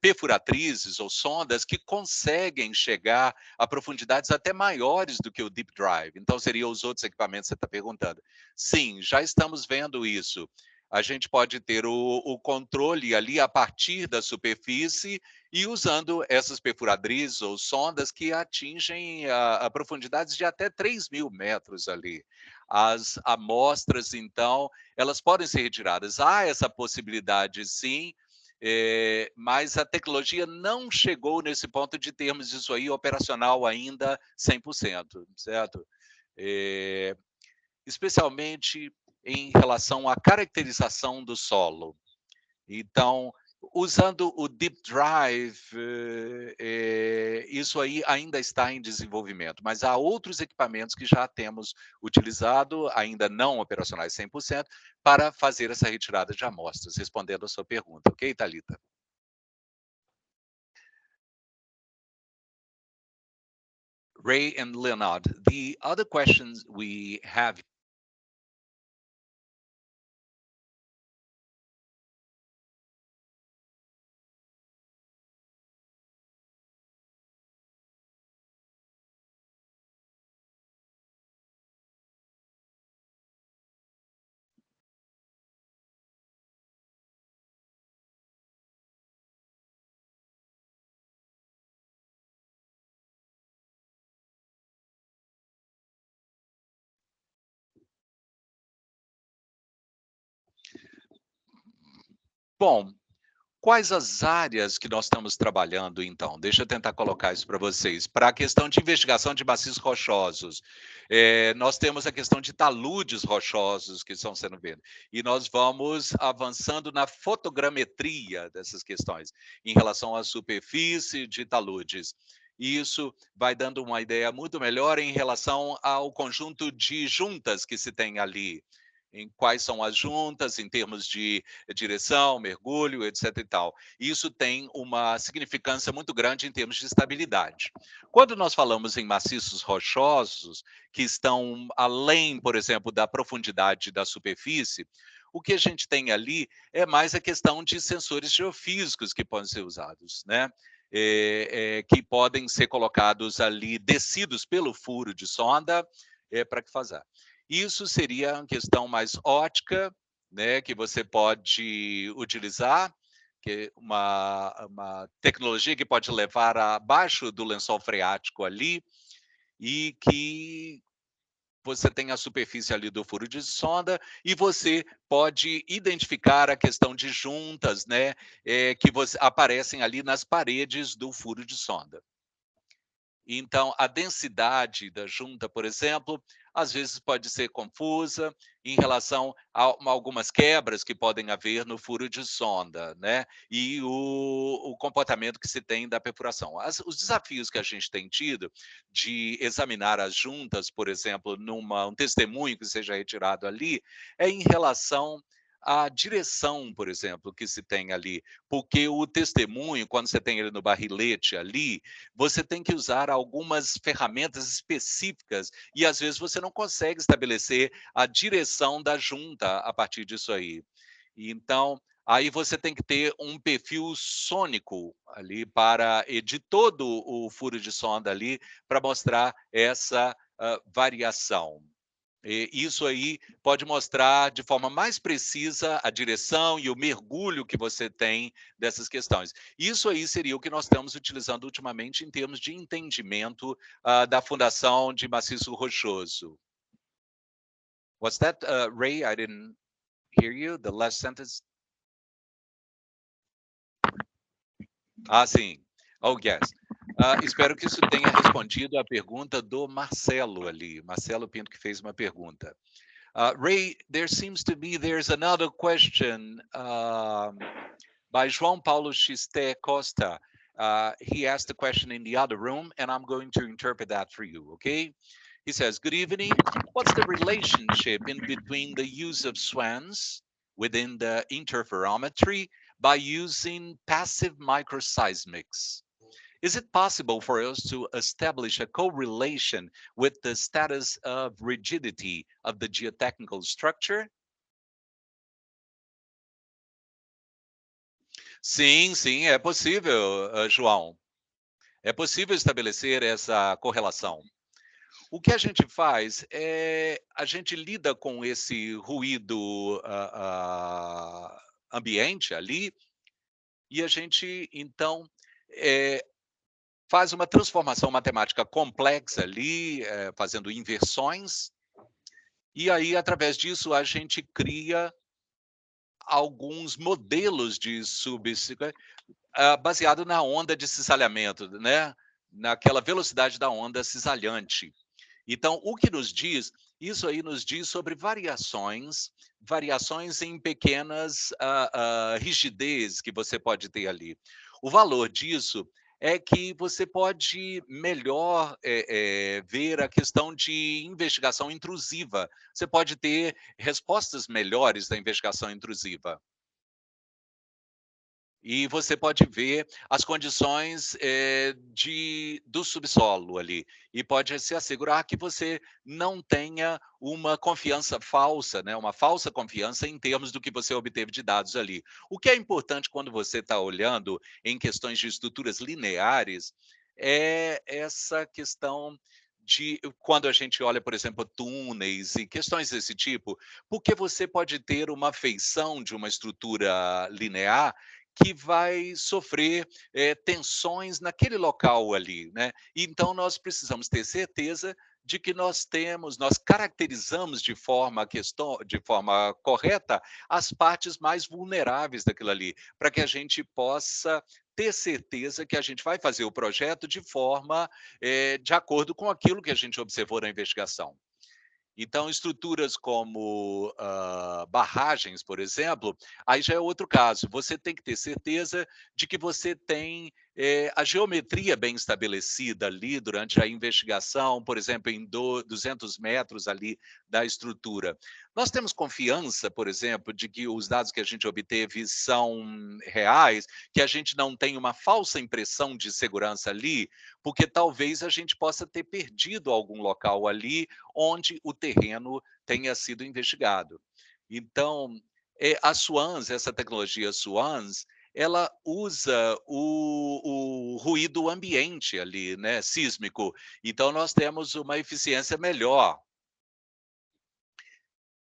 perfuratrizes ou sondas que conseguem chegar a profundidades até maiores do que o Deep Drive. Então, seriam os outros equipamentos que você está perguntando. Sim, já estamos vendo isso. A gente pode ter o controle ali a partir da superfície e usando essas perfuradrizes ou sondas que atingem a profundidades de até 3.000 metros ali. As amostras, então, elas podem ser retiradas. Há essa possibilidade, sim, mas a tecnologia não chegou nesse ponto de termos isso aí operacional ainda 100%, certo? Especialmente em relação à caracterização do solo. Então, usando o Deep Drive, isso aí ainda está em desenvolvimento, mas há outros equipamentos que já temos utilizado, ainda não operacionais 100%, para fazer essa retirada de amostras, respondendo a sua pergunta. Ok, Thalita? Ray and Leonard, the other questions we have. Bom, quais as áreas que nós estamos trabalhando, então? Deixa eu tentar colocar isso para vocês. Para a questão de investigação de maciços rochosos, nós temos a questão de taludes rochosos que estão sendo vistos. E nós vamos avançando na fotogrametria dessas questões, em relação à superfície de taludes. Isso vai dando uma ideia muito melhor em relação ao conjunto de juntas que se tem ali. Em quais são as juntas, em termos de direção, mergulho, etc. e tal. Isso tem uma significância muito grande em termos de estabilidade. Quando nós falamos em maciços rochosos, que estão além, por exemplo, da profundidade da superfície, o que a gente tem ali é mais a questão de sensores geofísicos que podem ser usados, né? Que podem ser colocados ali, descidos pelo furo de sonda, para que fazer. Isso seria uma questão mais ótica, né, que você pode utilizar, que uma tecnologia que pode levar abaixo do lençol freático ali, e que você tem a superfície ali do furo de sonda, e você pode identificar a questão de juntas, né, que aparecem ali nas paredes do furo de sonda. Então, a densidade da junta, por exemplo, às vezes pode ser confusa em relação a algumas quebras que podem haver no furo de sonda, né? E o comportamento que se tem da perfuração. Os desafios que a gente tem tido de examinar as juntas, por exemplo, um testemunho que seja retirado ali, é em relação a direção, por exemplo, que se tem ali, porque o testemunho, quando você tem ele no barrilete ali, você tem que usar algumas ferramentas específicas e às vezes você não consegue estabelecer a direção da junta a partir disso aí. Então, aí você tem que ter um perfil sônico ali de todo o furo de sonda ali para mostrar essa variação. Isso aí pode mostrar de forma mais precisa a direção e o mergulho que você tem dessas questões. Isso aí seria o que nós estamos utilizando ultimamente em termos de entendimento da fundação de maciço rochoso. Was that, Ray? I didn't hear you. The last sentence. Sim. Oh, yes. Espero que isso tenha respondido a pergunta do Marcelo ali. Marcelo Pinto que fez uma pergunta. Ray, there's another question by João Paulo Xiste Costa. He asked the question in the other room, and I'm going to interpret that for you, okay? He says, good evening. What's the relationship in between the use of SWANS within the interferometry by using passive microseismics? Is it possible for us to establish a correlation with the status of rigidity of the geotechnical structure? Sim, é possível, João. É possível estabelecer essa correlação. O que a gente faz é a gente lida com esse ruído ambiente ali e a gente, então, faz uma transformação matemática complexa ali, fazendo inversões, e aí, através disso, a gente cria alguns modelos de baseado na onda de cisalhamento, né? Naquela velocidade da onda cisalhante. Então, o que nos diz, isso aí nos diz sobre variações em pequenas rigidez que você pode ter ali. O valor disso é que você pode melhor ver a questão de investigação intrusiva. Você pode ter respostas melhores da investigação intrusiva. E você pode ver as condições do subsolo ali. E pode se assegurar que você não tenha uma confiança falsa, né? Uma falsa confiança em termos do que você obteve de dados ali. O que é importante quando você está olhando em questões de estruturas lineares é essa questão de quando a gente olha, por exemplo, túneis e questões desse tipo, porque você pode ter uma feição de uma estrutura linear que vai sofrer tensões naquele local ali, né? Então nós precisamos ter certeza de que nós caracterizamos de forma correta as partes mais vulneráveis daquilo ali, para que a gente possa ter certeza que a gente vai fazer o projeto de forma de acordo com aquilo que a gente observou na investigação. Então, estruturas como barragens, por exemplo, aí já é outro caso. Você tem que ter certeza de que você tem a geometria bem estabelecida ali durante a investigação, por exemplo, em 200 metros ali da estrutura. Nós temos confiança, por exemplo, de que os dados que a gente obteve são reais, que a gente não tem uma falsa impressão de segurança ali, porque talvez a gente possa ter perdido algum local ali onde o terreno tenha sido investigado. Então, a SWANS, essa tecnologia SWANS, ela usa o ruído ambiente ali, né, sísmico. Então, nós temos uma eficiência melhor.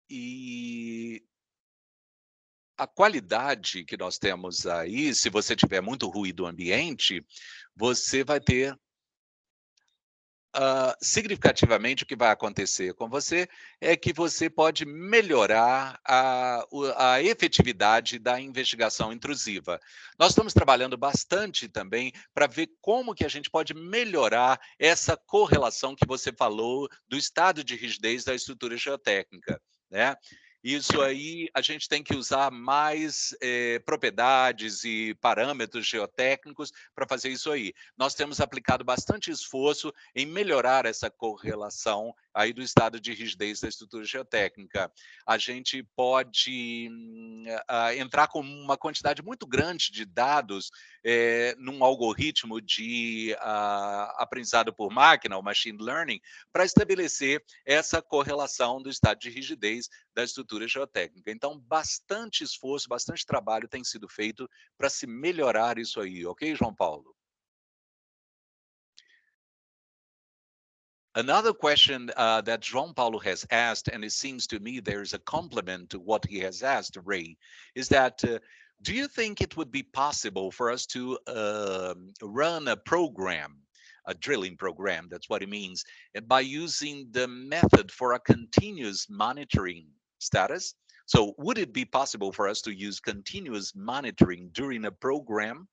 E a qualidade que nós temos aí, se você tiver muito ruído ambiente, você vai ter significativamente o que vai acontecer com você é que você pode melhorar a efetividade da investigação intrusiva. Nós estamos trabalhando bastante também para ver como que a gente pode melhorar essa correlação que você falou do estado de rigidez da estrutura geotécnica, né? Isso aí, a gente tem que usar mais propriedades e parâmetros geotécnicos para fazer isso aí. Nós temos aplicado bastante esforço em melhorar essa correlação aí do estado de rigidez da estrutura geotécnica. A gente pode entrar com uma quantidade muito grande de dados num algoritmo de aprendizado por máquina, o machine learning, para estabelecer essa correlação do estado de rigidez da estrutura geotécnica. Então, bastante esforço, bastante trabalho tem sido feito para se melhorar isso aí, ok, João Paulo? Another question that João Paulo has asked, and it seems to me there's a complement to what he has asked, Ray, is that do you think it would be possible for us to run a program, a drilling program, that's what it means, and by using the method for a continuous monitoring status? So would it be possible for us to use continuous monitoring during a program?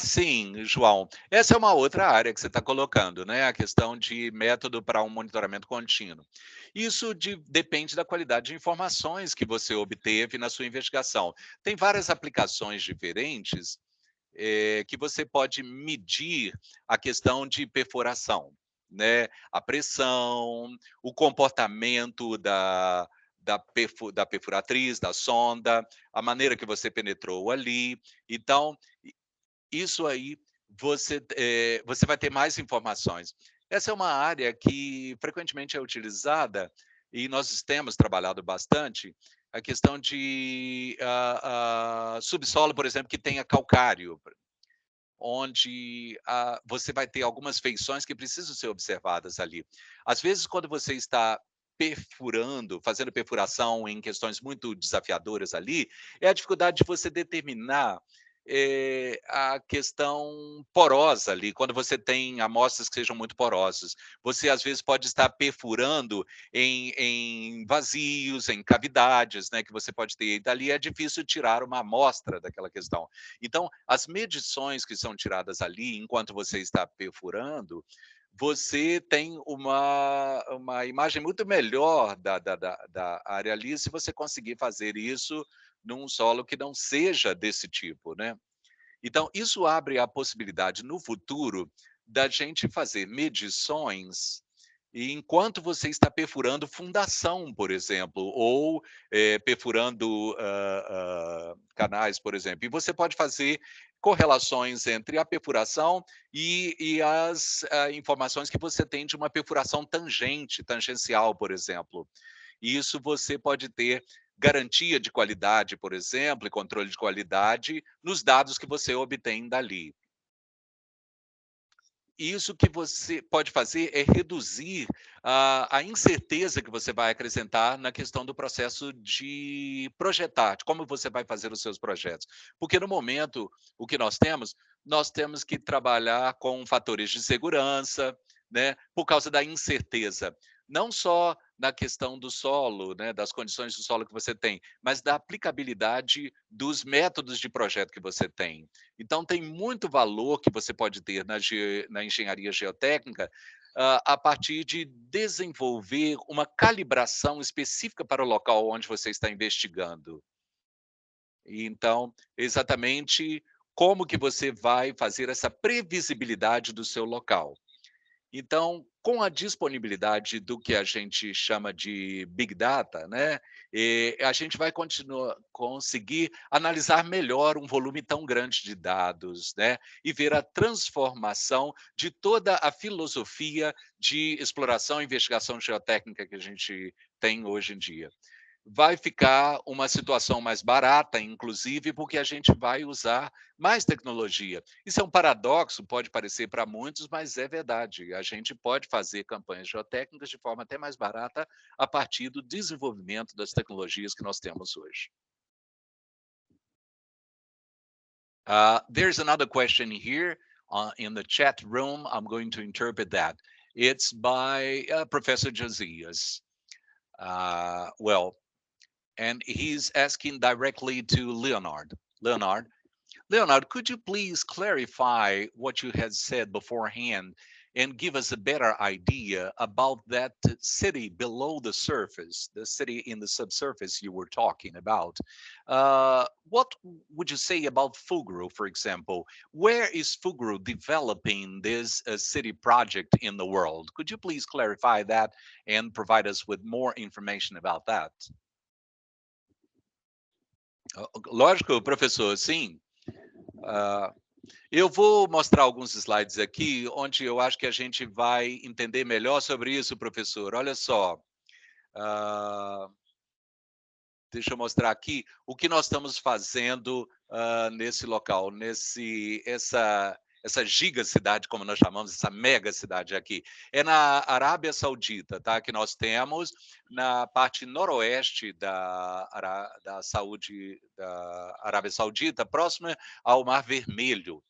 Sim, João. Essa é uma outra área que você está colocando, né? A questão de método para um monitoramento contínuo. Isso depende da qualidade de informações que você obteve na sua investigação. Tem várias aplicações diferentes que você pode medir a questão de perfuração, né? A pressão, o comportamento da perfuratriz, da sonda, a maneira que você penetrou ali. Então, isso aí você vai ter mais informações. Essa é uma área que frequentemente é utilizada e nós temos trabalhado bastante, a questão de subsolo, por exemplo, que tenha calcário, onde você vai ter algumas feições que precisam ser observadas ali. Às vezes, quando você está fazendo perfuração em questões muito desafiadoras ali, é a dificuldade de você determinar a questão porosa ali, quando você tem amostras que sejam muito porosas. Você, às vezes, pode estar perfurando em vazios, em cavidades, né, que você pode ter. E dali é difícil tirar uma amostra daquela questão. Então, as medições que são tiradas ali, enquanto você está perfurando, você tem uma imagem muito melhor da área ali, se você conseguir fazer isso num solo que não seja desse tipo, né. Então, isso abre a possibilidade, no futuro, da gente fazer medições e enquanto você está perfurando fundação, por exemplo, ou, perfurando, canais, por exemplo. E você pode fazer correlações entre a perfuração e as, informações que você tem de uma perfuração tangencial, por exemplo. E isso você pode ter garantia de qualidade, por exemplo, e controle de qualidade nos dados que você obtém dali. Isso que você pode fazer é reduzir a incerteza que você vai acrescentar na questão do processo de projetar, de como você vai fazer os seus projetos. Porque no momento, o que nós temos que trabalhar com fatores de segurança, né, por causa da incerteza. Não só na questão do solo, né, das condições do solo que você tem, mas da aplicabilidade dos métodos de projeto que você tem. Então, tem muito valor que você pode ter na engenharia geotécnica, a partir de desenvolver uma calibração específica para o local onde você está investigando. E então, exatamente como que você vai fazer essa previsibilidade do seu local. Então, com a disponibilidade do que a gente chama de Big Data, né, a gente vai conseguir analisar melhor um volume tão grande de dados, né, e ver a transformação de toda a filosofia de exploração e investigação geotécnica que a gente tem hoje em dia. Vai ficar uma situação mais barata, inclusive, porque a gente vai usar mais tecnologia. Isso é um paradoxo, pode parecer para muitos, mas é verdade. A gente pode fazer campanhas geotécnicas de forma até mais barata a partir do desenvolvimento das tecnologias que nós temos hoje. There's another question here in the chat room. I'm going to interpret that. It's by Professor Josias. Well, and he's asking directly to Leonard. Leonard, could you please clarify what you had said beforehand and give us a better idea about that city below the surface, the city in the subsurface you were talking about? What would you say about Fugro, for example? Where is Fugro developing this city project in the world? Could you please clarify that and provide us with more information about that? Lógico, professor, sim. Eu vou mostrar alguns slides aqui, onde eu acho que a gente vai entender melhor sobre isso, professor. Olha só. Deixa eu mostrar aqui o que nós estamos fazendo nesse local, essa gigacidade, como nós chamamos, essa mega cidade aqui. É na Arábia Saudita, tá? Que nós temos na parte noroeste da Arábia Saudita, próxima ao Mar Vermelho.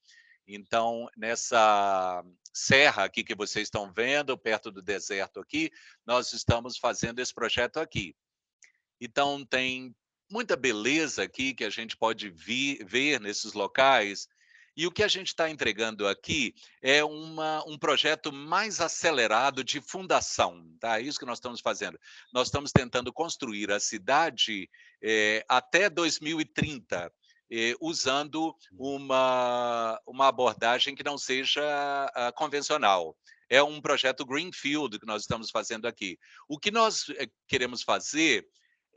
Então, nessa serra aqui que vocês estão vendo, perto do deserto aqui, nós estamos fazendo esse projeto aqui. Então, tem muita beleza aqui que a gente pode ver nesses locais. E o que a gente está entregando aqui é um projeto mais acelerado de fundação, tá? É isso que nós estamos fazendo. Nós estamos tentando construir a cidade até 2030, usando uma abordagem que não seja convencional. É um projeto Greenfield que nós estamos fazendo aqui. O que nós queremos fazer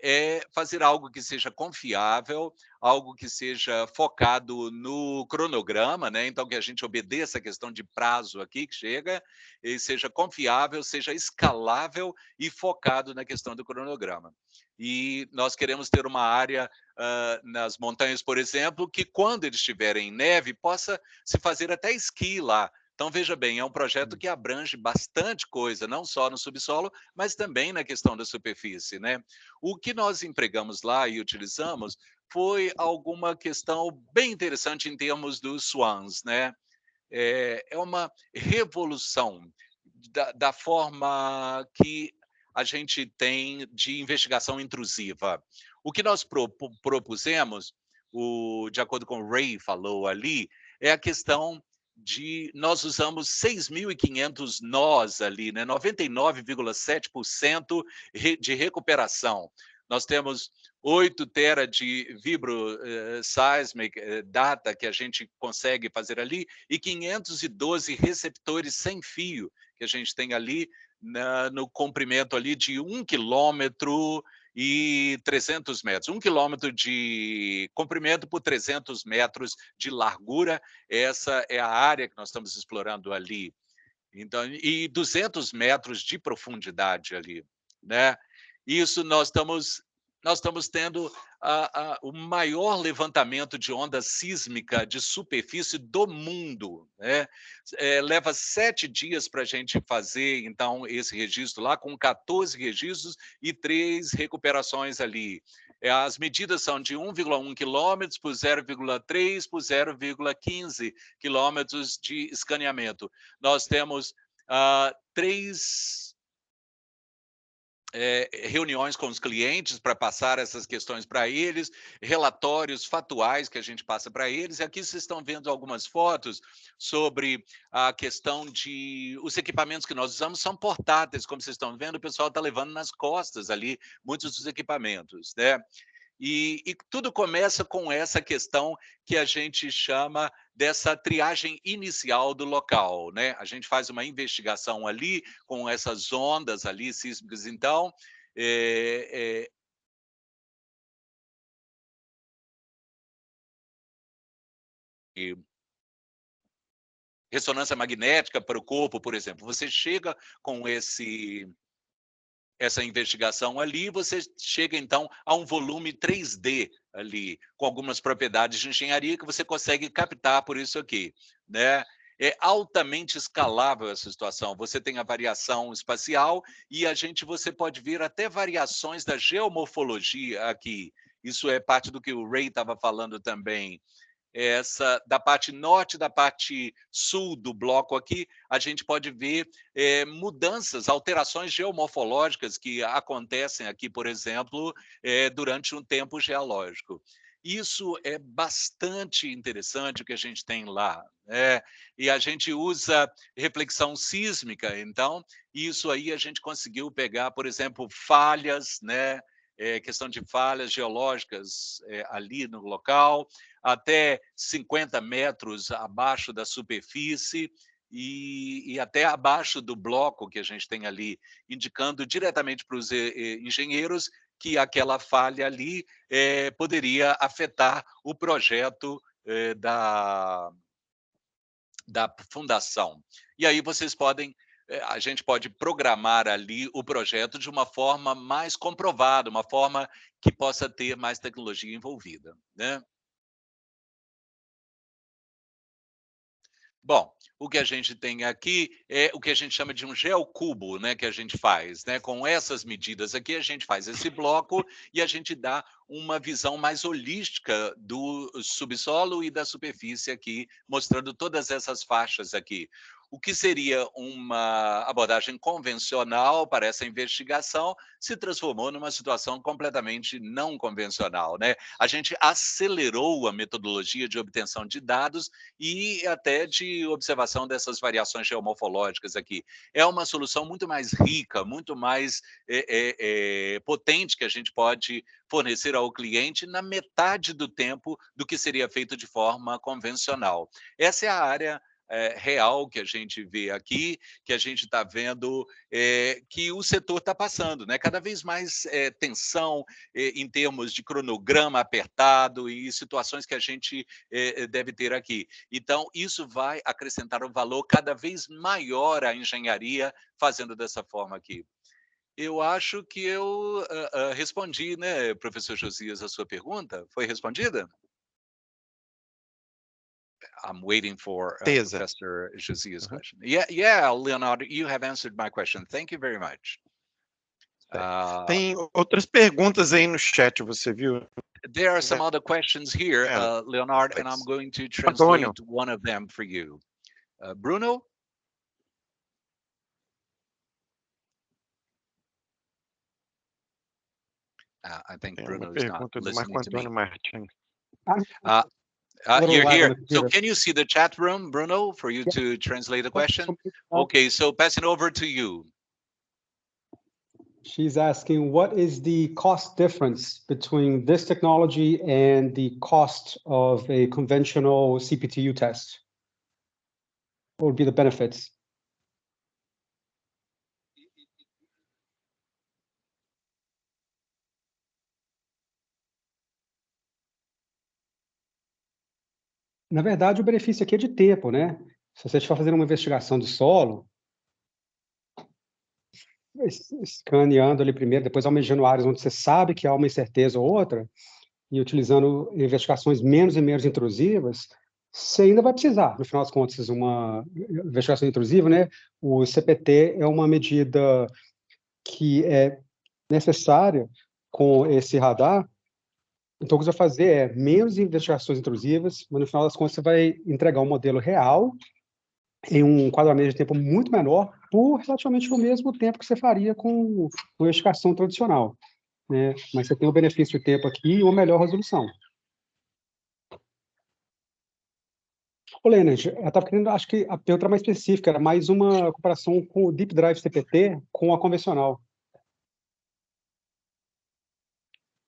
é fazer algo que seja confiável, algo que seja focado no cronograma, né? Então, que a gente obedeça a questão de prazo aqui que chega, e seja confiável, seja escalável e focado na questão do cronograma. E nós queremos ter uma área nas montanhas, por exemplo, que quando eles estiverem em neve, possa se fazer até esqui lá. Então, veja bem, é um projeto que abrange bastante coisa, não só no subsolo, mas também na questão da superfície, né? O que nós empregamos lá e utilizamos foi alguma questão bem interessante em termos dos swans, né? É uma revolução da forma que a gente tem de investigação intrusiva. O que nós propusemos, de acordo com o Ray falou ali, é a questão de nós usamos 6.500 nós ali, né? 99,7% de recuperação. Nós temos 8 tera de vibro seismic data que a gente consegue fazer ali e 512 receptores sem fio que a gente tem ali no comprimento ali de 1 quilômetro e 300 metros. 1 quilômetro de comprimento por 300 metros de largura. Essa é a área que nós estamos explorando ali. Então, e 200 metros de profundidade ali, né? Isso nós estamos tendo o maior levantamento de onda sísmica de superfície do mundo, né? Leva 7 dias para a gente fazer, então, esse registro lá, com 14 registros e 3 recuperações ali. As medidas são de 1,1 quilômetros por 0,3 por 0,15 quilômetros de escaneamento. Nós temos 3 reuniões com os clientes para passar essas questões para eles, relatórios fatuais que a gente passa para eles. E aqui vocês estão vendo algumas fotos sobre a questão de... Os equipamentos que nós usamos são portáteis, como vocês estão vendo, o pessoal está levando nas costas ali muitos dos equipamentos, né? E tudo começa com essa questão que a gente chama dessa triagem inicial do local, né? A gente faz uma investigação ali com essas ondas ali sísmicas, então ressonância magnética para o corpo, por exemplo. Você chega com essa investigação ali, você chega então a um volume 3D ali, com algumas propriedades de engenharia que você consegue captar por isso aqui, né? É altamente escalável essa situação. Você tem a variação espacial e você pode ver até variações da geomorfologia aqui. Isso é parte do que o Ray estava falando também. Essa da parte norte, da parte sul do bloco aqui, a gente pode ver mudanças, alterações geomorfológicas que acontecem aqui, por exemplo, durante um tempo geológico. Isso é bastante interessante o que a gente tem lá. E a gente usa reflexão sísmica, então, isso aí a gente conseguiu pegar, por exemplo, falhas, né? Questão de falhas geológicas ali no local, até 50 metros abaixo da superfície e até abaixo do bloco que a gente tem ali, indicando diretamente para os engenheiros que aquela falha ali poderia afetar o projeto da fundação. E aí vocês podem a gente pode programar ali o projeto de uma forma mais comprovada, uma forma que possa ter mais tecnologia envolvida, né? Bom, o que a gente tem aqui é o que a gente chama de um geocubo, né, que a gente faz, né? Com essas medidas aqui, a gente faz esse bloco e a gente dá uma visão mais holística do subsolo e da superfície aqui, mostrando todas essas faixas aqui. O que seria uma abordagem convencional para essa investigação se transformou numa situação completamente não convencional, né? A gente acelerou a metodologia de obtenção de dados e até de observação dessas variações geomorfológicas aqui. É uma solução muito mais rica, muito mais potente que a gente pode fornecer ao cliente na metade do tempo do que seria feito de forma convencional. Essa é a área real que a gente vê aqui, que a gente está vendo que o setor está passando, né? Cada vez mais tensão em termos de cronograma apertado e situações que a gente deve ter aqui. Então, isso vai acrescentar um valor cada vez maior à engenharia fazendo dessa forma aqui. Eu acho que eu respondi, né, professor Josias, a sua pergunta? Foi respondida? I'm waiting for Professor Josias' question. Yeah, Leonardo, you have answered my question. Thank you very much. Tem outras perguntas aí no chat, você viu? There are some other questions here, Leonard, and I'm going to Antônio. translate one of them for you. Bruno? I think Tem Bruno uma is not pergunta do listening Marco to me. Antônio Martins. You're live on here. the So computer. can you see the chat room, Bruno, for you to translate the question? Okay, so pass it over to you. She's asking, what is the cost difference between this technology and the cost of a conventional CPTU test? What would be the benefits? Na verdade, o benefício aqui é de tempo, né? Se você estiver fazendo uma investigação de solo, escaneando ali primeiro, depois almejando áreas onde você sabe que há uma incerteza ou outra, e utilizando investigações menos e menos intrusivas, você ainda vai precisar, no final das contas, uma investigação intrusiva, né? O CPT é uma medida que é necessária com esse radar. Então, o que você vai fazer é menos investigações intrusivas, mas no final das contas você vai entregar um modelo real em um enquadramento de tempo muito menor, por relativamente o mesmo tempo que você faria com uma investigação tradicional, né? Mas você tem o benefício de tempo aqui e uma melhor resolução. Ô, Leonard, eu estava querendo, acho que a pergunta era mais específica, era mais uma comparação com o Deep Drive CPT com a convencional.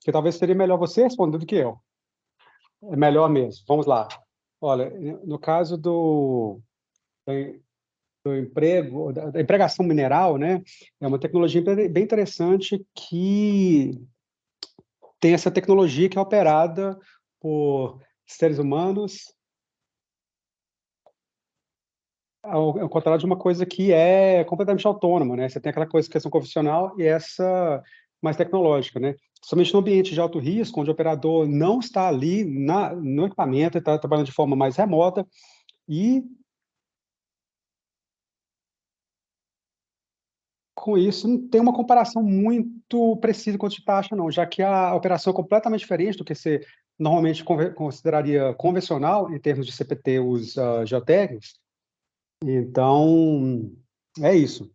Que talvez seria melhor você responder do que eu. É melhor mesmo. Vamos lá. Olha, no caso do emprego, da empregação mineral, né? É uma tecnologia bem interessante que tem essa tecnologia que é operada por seres humanos, ao contrário de uma coisa que é completamente autônoma, né? Você tem aquela coisa, questão convencional, e essa mais tecnológica, né? Somente no ambiente de alto risco, onde o operador não está ali no equipamento, está trabalhando de forma mais remota, e com isso não tem uma comparação muito precisa quanto de taxa, não, já que a operação é completamente diferente do que você normalmente consideraria convencional em termos de CPT, os geotécnicos. Então, é isso.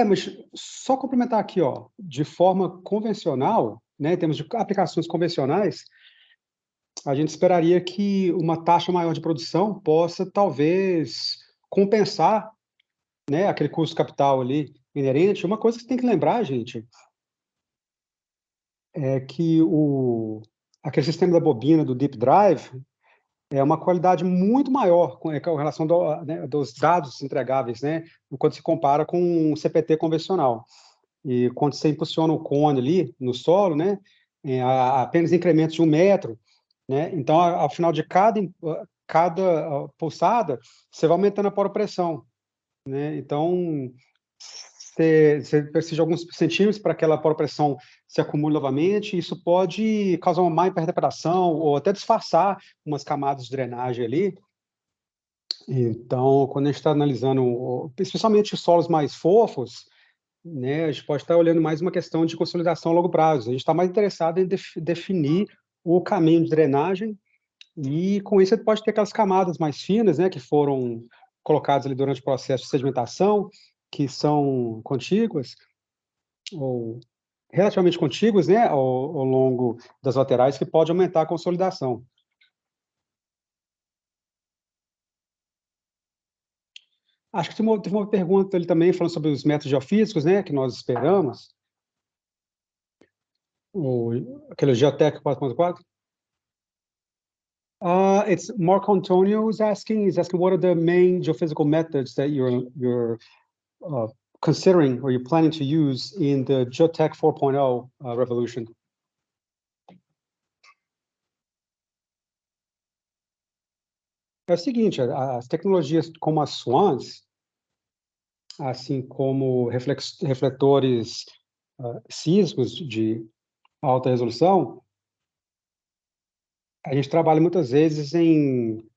Mas só complementar aqui, ó, de forma convencional, né, em termos de aplicações convencionais, a gente esperaria que uma taxa maior de produção possa, talvez, compensar, né, aquele custo capital ali inerente. Uma coisa que você tem que lembrar, gente, é que aquele sistema da bobina do Deep Drive é uma qualidade muito maior com relação né, dos dados entregáveis, né, quando se compara com um CPT convencional. E quando você impulsiona o cone ali no solo, né, apenas incrementos de 1 metro, né, então ao final de cada pulsada, você vai aumentando a poropressão, né, então você precisa de alguns centímetros para aquela poropressão se acumule novamente, e isso pode causar uma má interpretação ou até disfarçar umas camadas de drenagem ali. Então, quando a gente está analisando, especialmente os solos mais fofos, né, a gente pode estar olhando mais uma questão de consolidação a longo prazo. A gente está mais interessado em definir o caminho de drenagem, e com isso você pode ter aquelas camadas mais finas, né, que foram colocadas ali durante o processo de sedimentação, que são contíguas, ou relativamente contíguas, né, ao longo das laterais, que pode aumentar a consolidação. Acho que teve uma pergunta ali também, falando sobre os métodos geofísicos, né, que nós esperamos. Aquele Geotech 4.4. It's Marco Antonio is asking what are the main geophysical methods that you're considering or you're planning to use in the Geotech 4.0 revolution? É o seguinte, as tecnologias como as SWANs, assim como refletores sísmicos de alta resolução, a gente trabalha muitas vezes em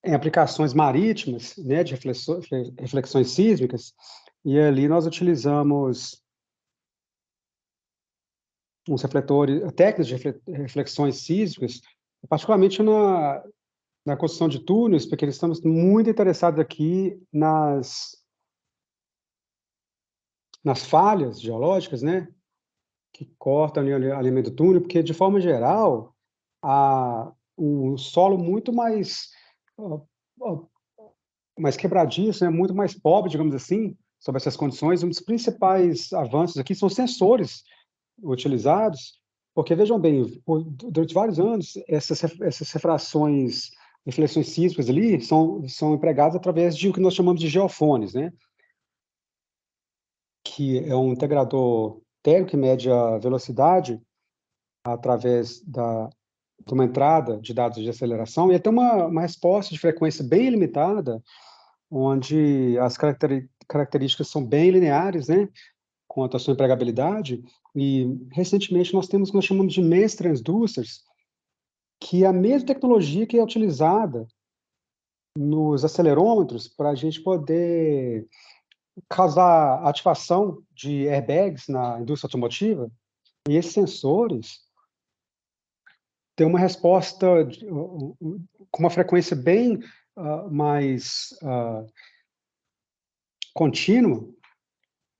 em aplicações marítimas, né, de reflexões sísmicas, e ali nós utilizamos uns refletores, técnicas de reflexões sísmicas, particularmente na construção de túneis, porque eles estamos muito interessados aqui nas falhas geológicas, né, que cortam ali o alimento do túnel, porque, de forma geral, um solo muito mais quebradiço, né, muito mais pobre, digamos assim, sobre essas condições. Um dos principais avanços aqui são sensores utilizados, porque, vejam bem, durante vários anos, essas reflexões sísmicas ali são empregadas através de o que nós chamamos de geofones, né, que é um integrador térmico que mede a velocidade através de uma entrada de dados de aceleração, e até uma resposta de frequência bem limitada, onde as características são bem lineares, né, quanto à sua empregabilidade. E, recentemente, nós temos o que nós chamamos de mass transducers, que é a mesma tecnologia que é utilizada nos acelerômetros para a gente poder causar ativação de airbags na indústria automotiva. E esses sensores têm uma resposta com uma frequência bem mais contínua,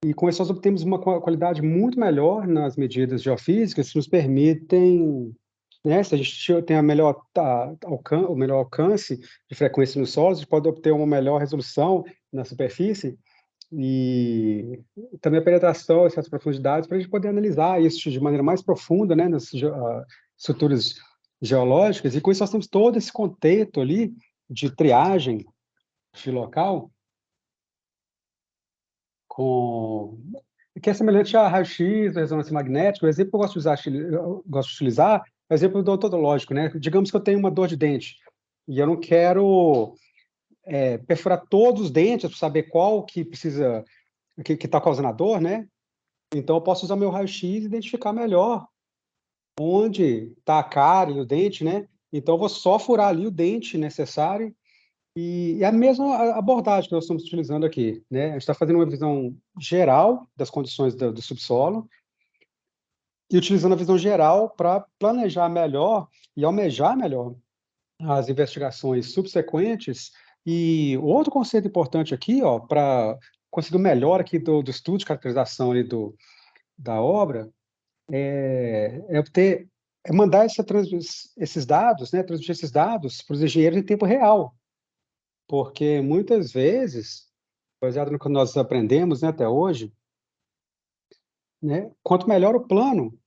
e com isso nós obtemos uma qualidade muito melhor nas medidas geofísicas, que nos permitem, né, se a gente tem o melhor alcance de frequência nos solos, a gente pode obter uma melhor resolução na superfície, e também a penetração em certas profundidades, para a gente poder analisar isso de maneira mais profunda, né, nas estruturas geológicas. E com isso nós temos todo esse contexto ali de triagem de local, que é semelhante a raio-x, ressonância magnética. O exemplo que eu gosto de utilizar é o exemplo do odontológico, né? Digamos que eu tenho uma dor de dente e eu não quero perfurar todos os dentes para saber qual que precisa, que está causando a dor, né? Então eu posso usar meu raio-x e identificar melhor onde está a cárie, o dente, né? Então eu vou só furar ali o dente necessário. E é a mesma abordagem que nós estamos utilizando aqui, né? A gente está fazendo uma visão geral das condições do subsolo e utilizando a visão geral para planejar melhor e almejar melhor as investigações subsequentes. E outro conceito importante aqui, ó, para conseguir o melhor aqui do estudo de caracterização ali da obra, mandar esses dados, né, transmitir esses dados para os engenheiros em tempo real. Porque muitas vezes, baseado no que nós aprendemos, né, até hoje, né, quanto melhor o plano,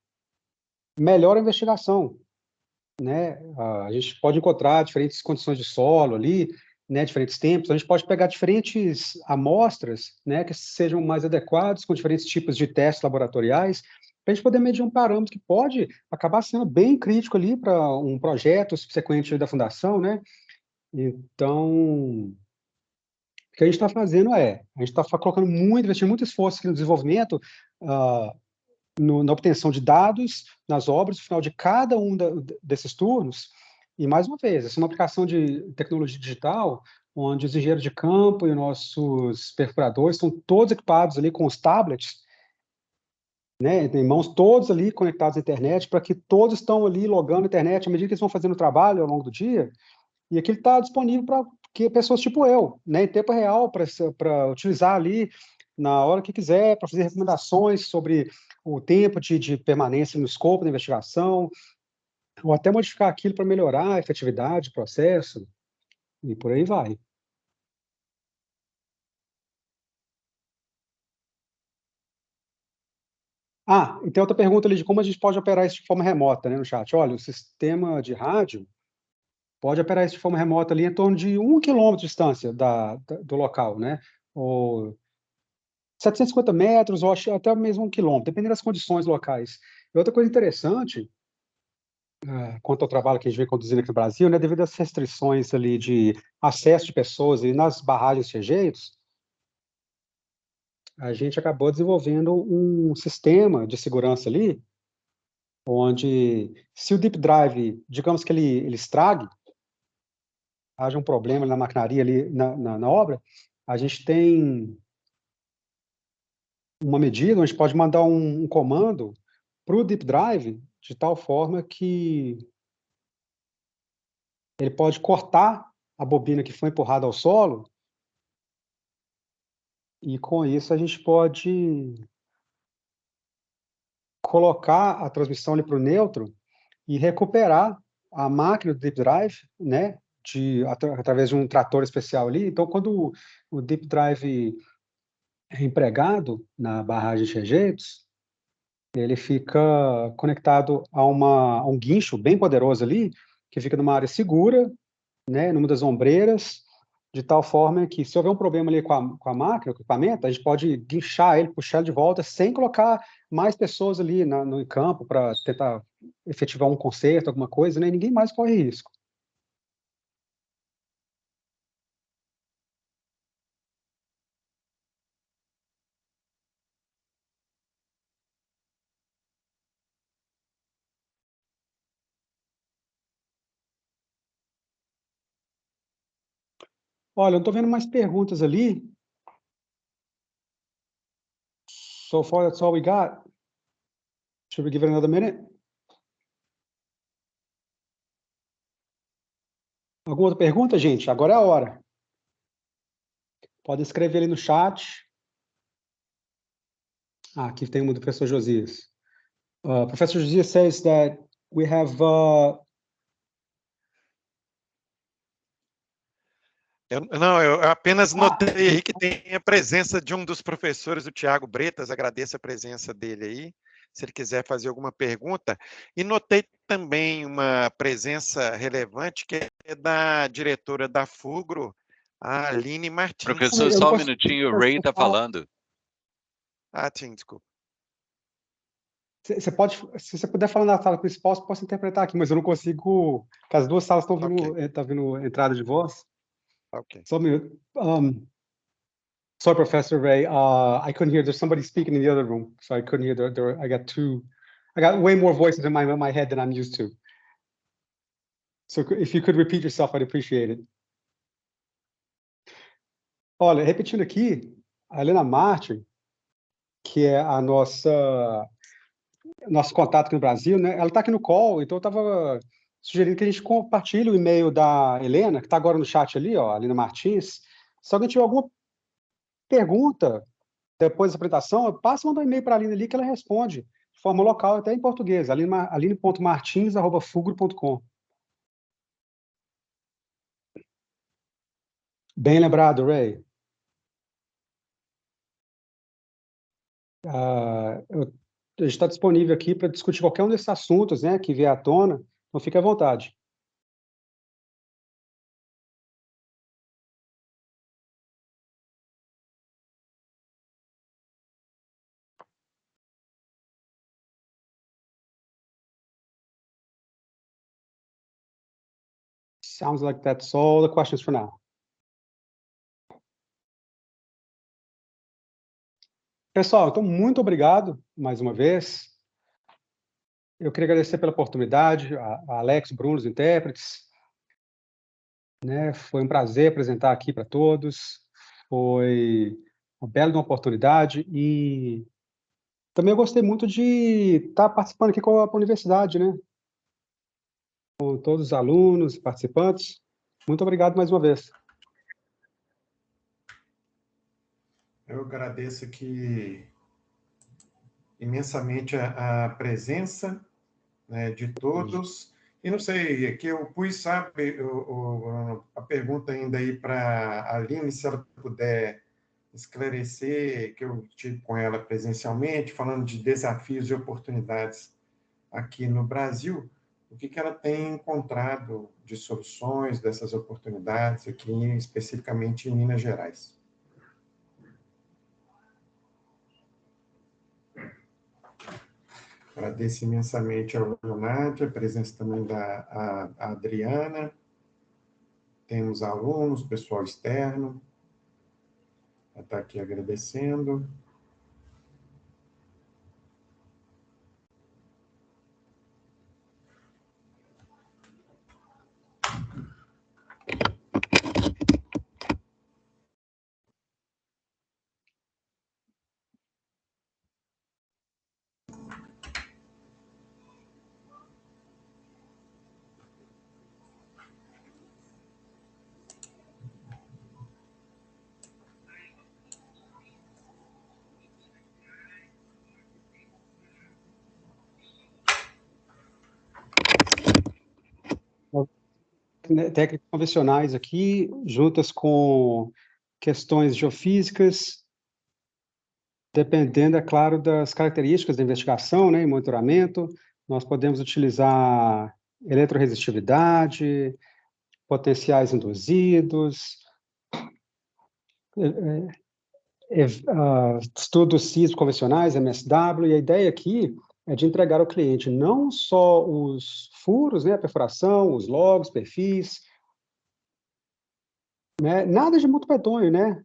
melhor a investigação, né? A gente pode encontrar diferentes condições de solo ali, né, diferentes tempos. A gente pode pegar diferentes amostras, né, que sejam mais adequadas, com diferentes tipos de testes laboratoriais, para a gente poder medir um parâmetro que pode acabar sendo bem crítico ali para um projeto subsequente da fundação, né? Então, o que a gente está fazendo a gente está colocando investindo muito esforço aqui no desenvolvimento, na obtenção de dados nas obras, no final de cada um desses turnos. E, mais uma vez, essa é uma aplicação de tecnologia digital, onde os engenheiros de campo e nossos perfuradores estão todos equipados ali com os tablets, né, em mãos, todos ali conectados à internet, para que todos estão ali logando a internet à medida que eles vão fazendo o trabalho ao longo do dia, e aquilo está disponível para pessoas tipo eu, né, em tempo real, para utilizar ali na hora que quiser, para fazer recomendações sobre o tempo de permanência no escopo da investigação, ou até modificar aquilo para melhorar a efetividade do processo, e por aí vai. E tem outra pergunta ali de como a gente pode operar isso de forma remota, né, no chat. Olha, o sistema de rádio pode operar isso de forma remota ali em torno de 1 quilômetro de distância do local, né? Ou 750 metros, ou até mesmo 1 quilômetro, dependendo das condições locais. E outra coisa interessante, quanto ao trabalho que a gente vem conduzindo aqui no Brasil, né, devido às restrições ali de acesso de pessoas e nas barragens de rejeitos, a gente acabou desenvolvendo um sistema de segurança ali, onde, se o deep drive, digamos que ele estrague, haja um problema na maquinaria ali, na obra, a gente tem uma medida, a gente pode mandar um comando para o Deep Drive, de tal forma que ele pode cortar a bobina que foi empurrada ao solo, e com isso a gente pode colocar a transmissão ali para o neutro e recuperar a máquina do Deep Drive, né, através de um trator especial ali. Então, quando o Deep Drive é empregado na barragem de rejeitos, ele fica conectado a um guincho bem poderoso ali, que fica numa área segura, né, numa das ombreiras, de tal forma que, se houver um problema ali com a máquina, com o equipamento, a gente pode guinchar ele, puxar ele de volta, sem colocar mais pessoas ali no campo para tentar efetivar um conserto, alguma coisa, né? Ninguém mais corre risco. Olha, eu não estou vendo mais perguntas ali. So far, that's all we got. Should we give it another minute? Alguma outra pergunta, gente? Agora é a hora. Pode escrever ali no chat. Aqui tem uma do professor Josias. Professor Josias says that we have... Eu apenas notei aí que tem a presença de um dos professores, o Tiago Bretas, agradeço a presença dele aí, se ele quiser fazer alguma pergunta. E notei também uma presença relevante, que é da diretora da FUGRO, a Aline Martins. Professor, só um minutinho, o Ray está falando. Sim, desculpa. Você pode, se você puder falar na sala principal, você pode interpretar aqui, mas eu não consigo, porque as duas salas estão vindo, tá vindo entrada de voz. Ok. Só um minuto. Sorry, Professor Ray, I couldn't hear. There's somebody speaking in the other room, so I couldn't hear. I got way more voices in my head than I'm used to. So if you could repeat yourself, I'd appreciate it. Olha, repetindo aqui, a Helena Martin, que é a nosso contato aqui no Brasil, né? Ela está aqui no call, então eu estava sugerindo que a gente compartilhe o e-mail da Helena, que está agora no chat ali, ó, Helena Martins. Se alguém tiver alguma pergunta depois da apresentação, passa, manda um e-mail para a Aline ali que ela responde de forma local, até em português, aline.martins@fugro.com. Bem lembrado, Ray. A gente está disponível aqui para discutir qualquer um desses assuntos, né, que vier à tona, então fique à vontade. Sounds like that's all the questions for now. Pessoal, então, muito obrigado mais uma vez. Eu queria agradecer pela oportunidade, a Alex, Bruno, os intérpretes. Né? Foi um prazer apresentar aqui para todos. Foi uma bela oportunidade e também eu gostei muito de estar participando aqui com a universidade, né? Com todos os alunos e participantes. Muito obrigado mais uma vez. Eu agradeço aqui imensamente a presença, né, de todos. E não sei, aqui eu pus, sabe, a pergunta ainda aí para a Aline, se ela puder esclarecer, que eu tive com ela presencialmente, falando de desafios e oportunidades aqui no Brasil, o que ela tem encontrado de soluções dessas oportunidades aqui, especificamente em Minas Gerais. Agradeço imensamente ao Leonardo, a presença também da Adriana. Temos alunos, pessoal externo. Está aqui agradecendo. técnicas convencionais aqui, juntas com questões geofísicas, dependendo, é claro, das características da investigação, né, e monitoramento. Nós podemos utilizar eletroresistividade, potenciais induzidos, estudos sísmicos convencionais, MSW, e a ideia aqui é de entregar ao cliente não só os furos, né, a perfuração, os logs, perfis, né, nada de muito medonho, né?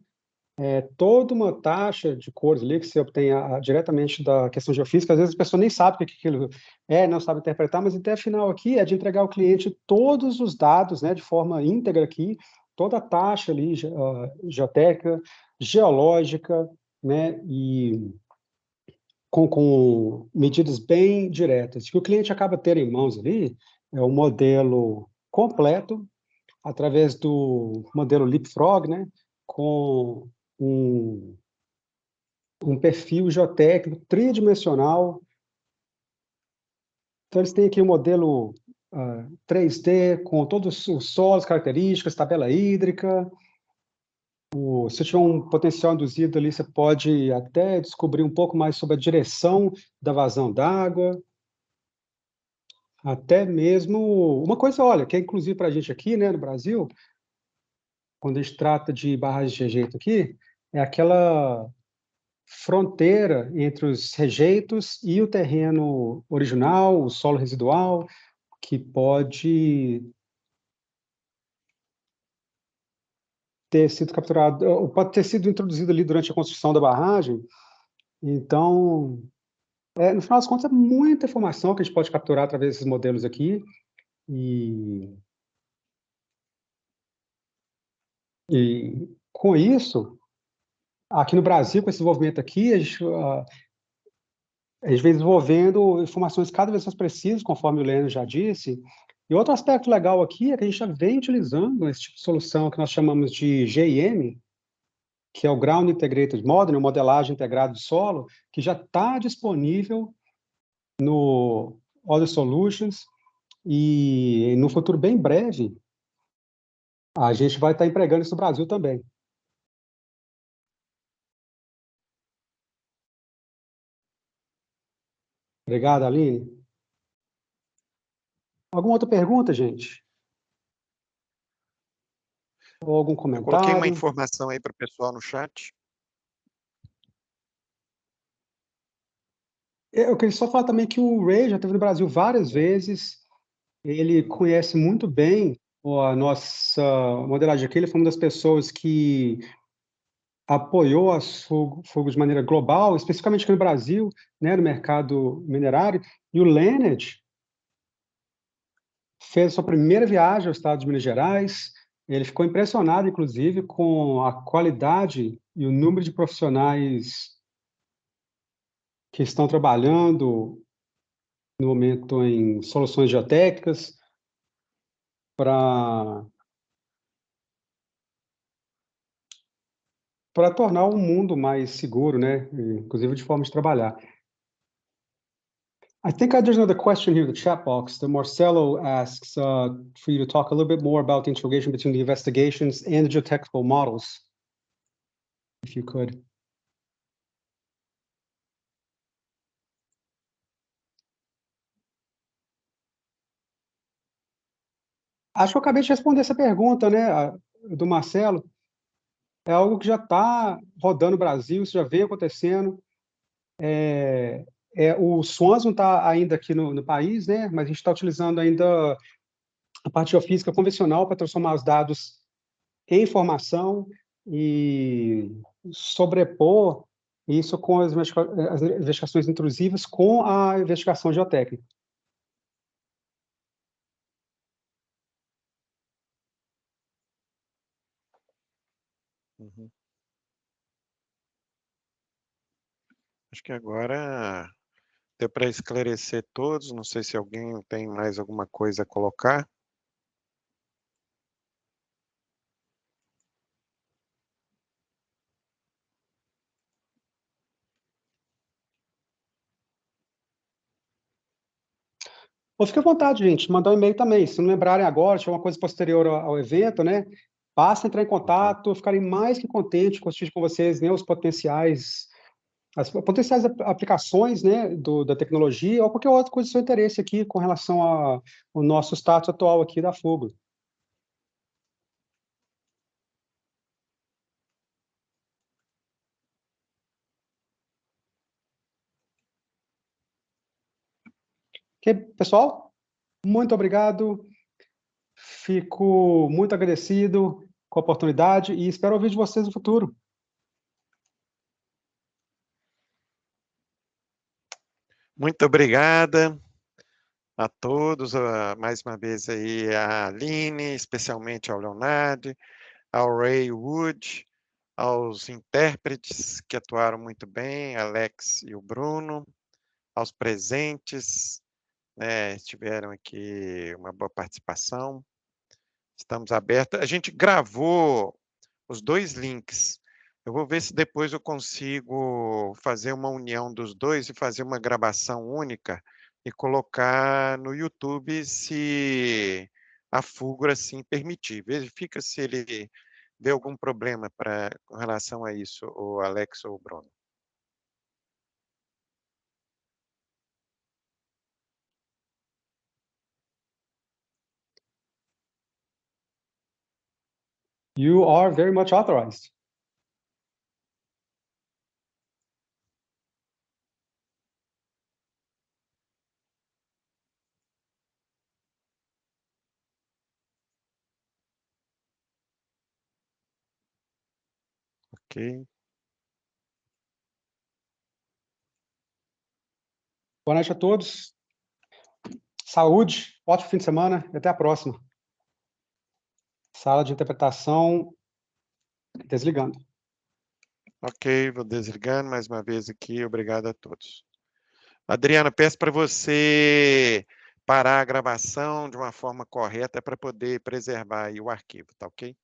Toda uma taxa de cores ali que você obtém diretamente da questão geofísica, às vezes a pessoa nem sabe o que aquilo é, não sabe interpretar, mas a ideia final aqui é de entregar ao cliente todos os dados, né, de forma íntegra aqui, toda a taxa ali, geotécnica, geológica, né, e com medidas bem diretas. O que o cliente acaba tendo em mãos ali é o modelo completo, através do modelo Leapfrog, né, com um perfil geotécnico tridimensional. Então, eles têm aqui um modelo 3D, com todos os solos, características, tabela hídrica. Se tiver um potencial induzido ali, você pode até descobrir um pouco mais sobre a direção da vazão d'água. Até mesmo uma coisa, olha, que é inclusive para a gente aqui, né, no Brasil, quando a gente trata de barragens de rejeito aqui, é aquela fronteira entre os rejeitos e o terreno original, o solo residual, que pode ter sido capturado, ou pode ter sido introduzido ali durante a construção da barragem. Então, no final das contas, é muita informação que a gente pode capturar através desses modelos aqui, e com isso, aqui no Brasil, com esse desenvolvimento aqui, a gente vem desenvolvendo informações cada vez mais precisas, conforme o Lênin já disse. E outro aspecto legal aqui é que a gente já vem utilizando esse tipo de solução que nós chamamos de GIM, que é o Ground Integrated Modeling, modelagem integrada de solo, que já está disponível no Other Solutions, e no futuro bem breve, a gente vai estar empregando isso no Brasil também. Obrigado, Aline. Alguma outra pergunta, gente? Ou algum Eu coloquei uma comentário? informação aí para o pessoal no chat. Eu queria só falar também que o Ray já esteve no Brasil várias vezes. Ele conhece muito bem a nossa modelagem aqui. Ele foi uma das pessoas que apoiou as fogo de maneira global, especificamente aqui no Brasil, né, no mercado minerário. E o Leonard fez a sua primeira viagem ao estado de Minas Gerais. Ele ficou impressionado, inclusive, com a qualidade e o número de profissionais que estão trabalhando no momento em soluções geotécnicas para tornar o mundo mais seguro, né? Inclusive de forma de trabalhar. I think there's another question here in the chat box that Marcelo asks for you to talk a little bit more about the integration between the investigations and the geotechnical models, if you could. Acho que eu acabei de responder essa pergunta, né, do Marcelo. É algo que já está rodando no Brasil, isso já vem acontecendo. O SWANS não está ainda aqui no país, né, mas a gente está utilizando ainda a parte geofísica convencional para transformar os dados em informação e sobrepor isso com as investigações intrusivas com a investigação geotécnica. Uhum. Acho que agora deu para esclarecer todos. Não sei se alguém tem mais alguma coisa a colocar. Ou fique à vontade, gente, mandar um e-mail também. Se não lembrarem agora, se tiver uma coisa posterior ao evento, né? Basta entrar em contato, ficarem mais que contentes com assistir com vocês, né? As potenciais aplicações, né, da tecnologia ou qualquer outra coisa do seu interesse aqui com relação ao nosso status atual aqui da Fugro. Ok, pessoal? Muito obrigado. Fico muito agradecido com a oportunidade e espero ouvir de vocês no futuro. Muito obrigada a todos, mais uma vez aí a Aline, especialmente ao Leonardo, ao Ray Wood, aos intérpretes que atuaram muito bem, Alex e o Bruno, aos presentes, né, tiveram aqui uma boa participação. Estamos abertos. A gente gravou os 2 links. Eu vou ver se depois eu consigo fazer uma união dos 2 e fazer uma gravação única e colocar no YouTube, se a Fugro assim permitir. Verifica se ele vê algum problema com relação a isso, o Alex ou o Bruno. You are very much authorized. Ok. Boa noite a todos. Saúde, ótimo fim de semana e até a próxima. Sala de interpretação desligando. Ok, vou desligando mais uma vez aqui. Obrigado a todos. Adriana, peço para você parar a gravação de uma forma correta para poder preservar aí o arquivo, tá ok?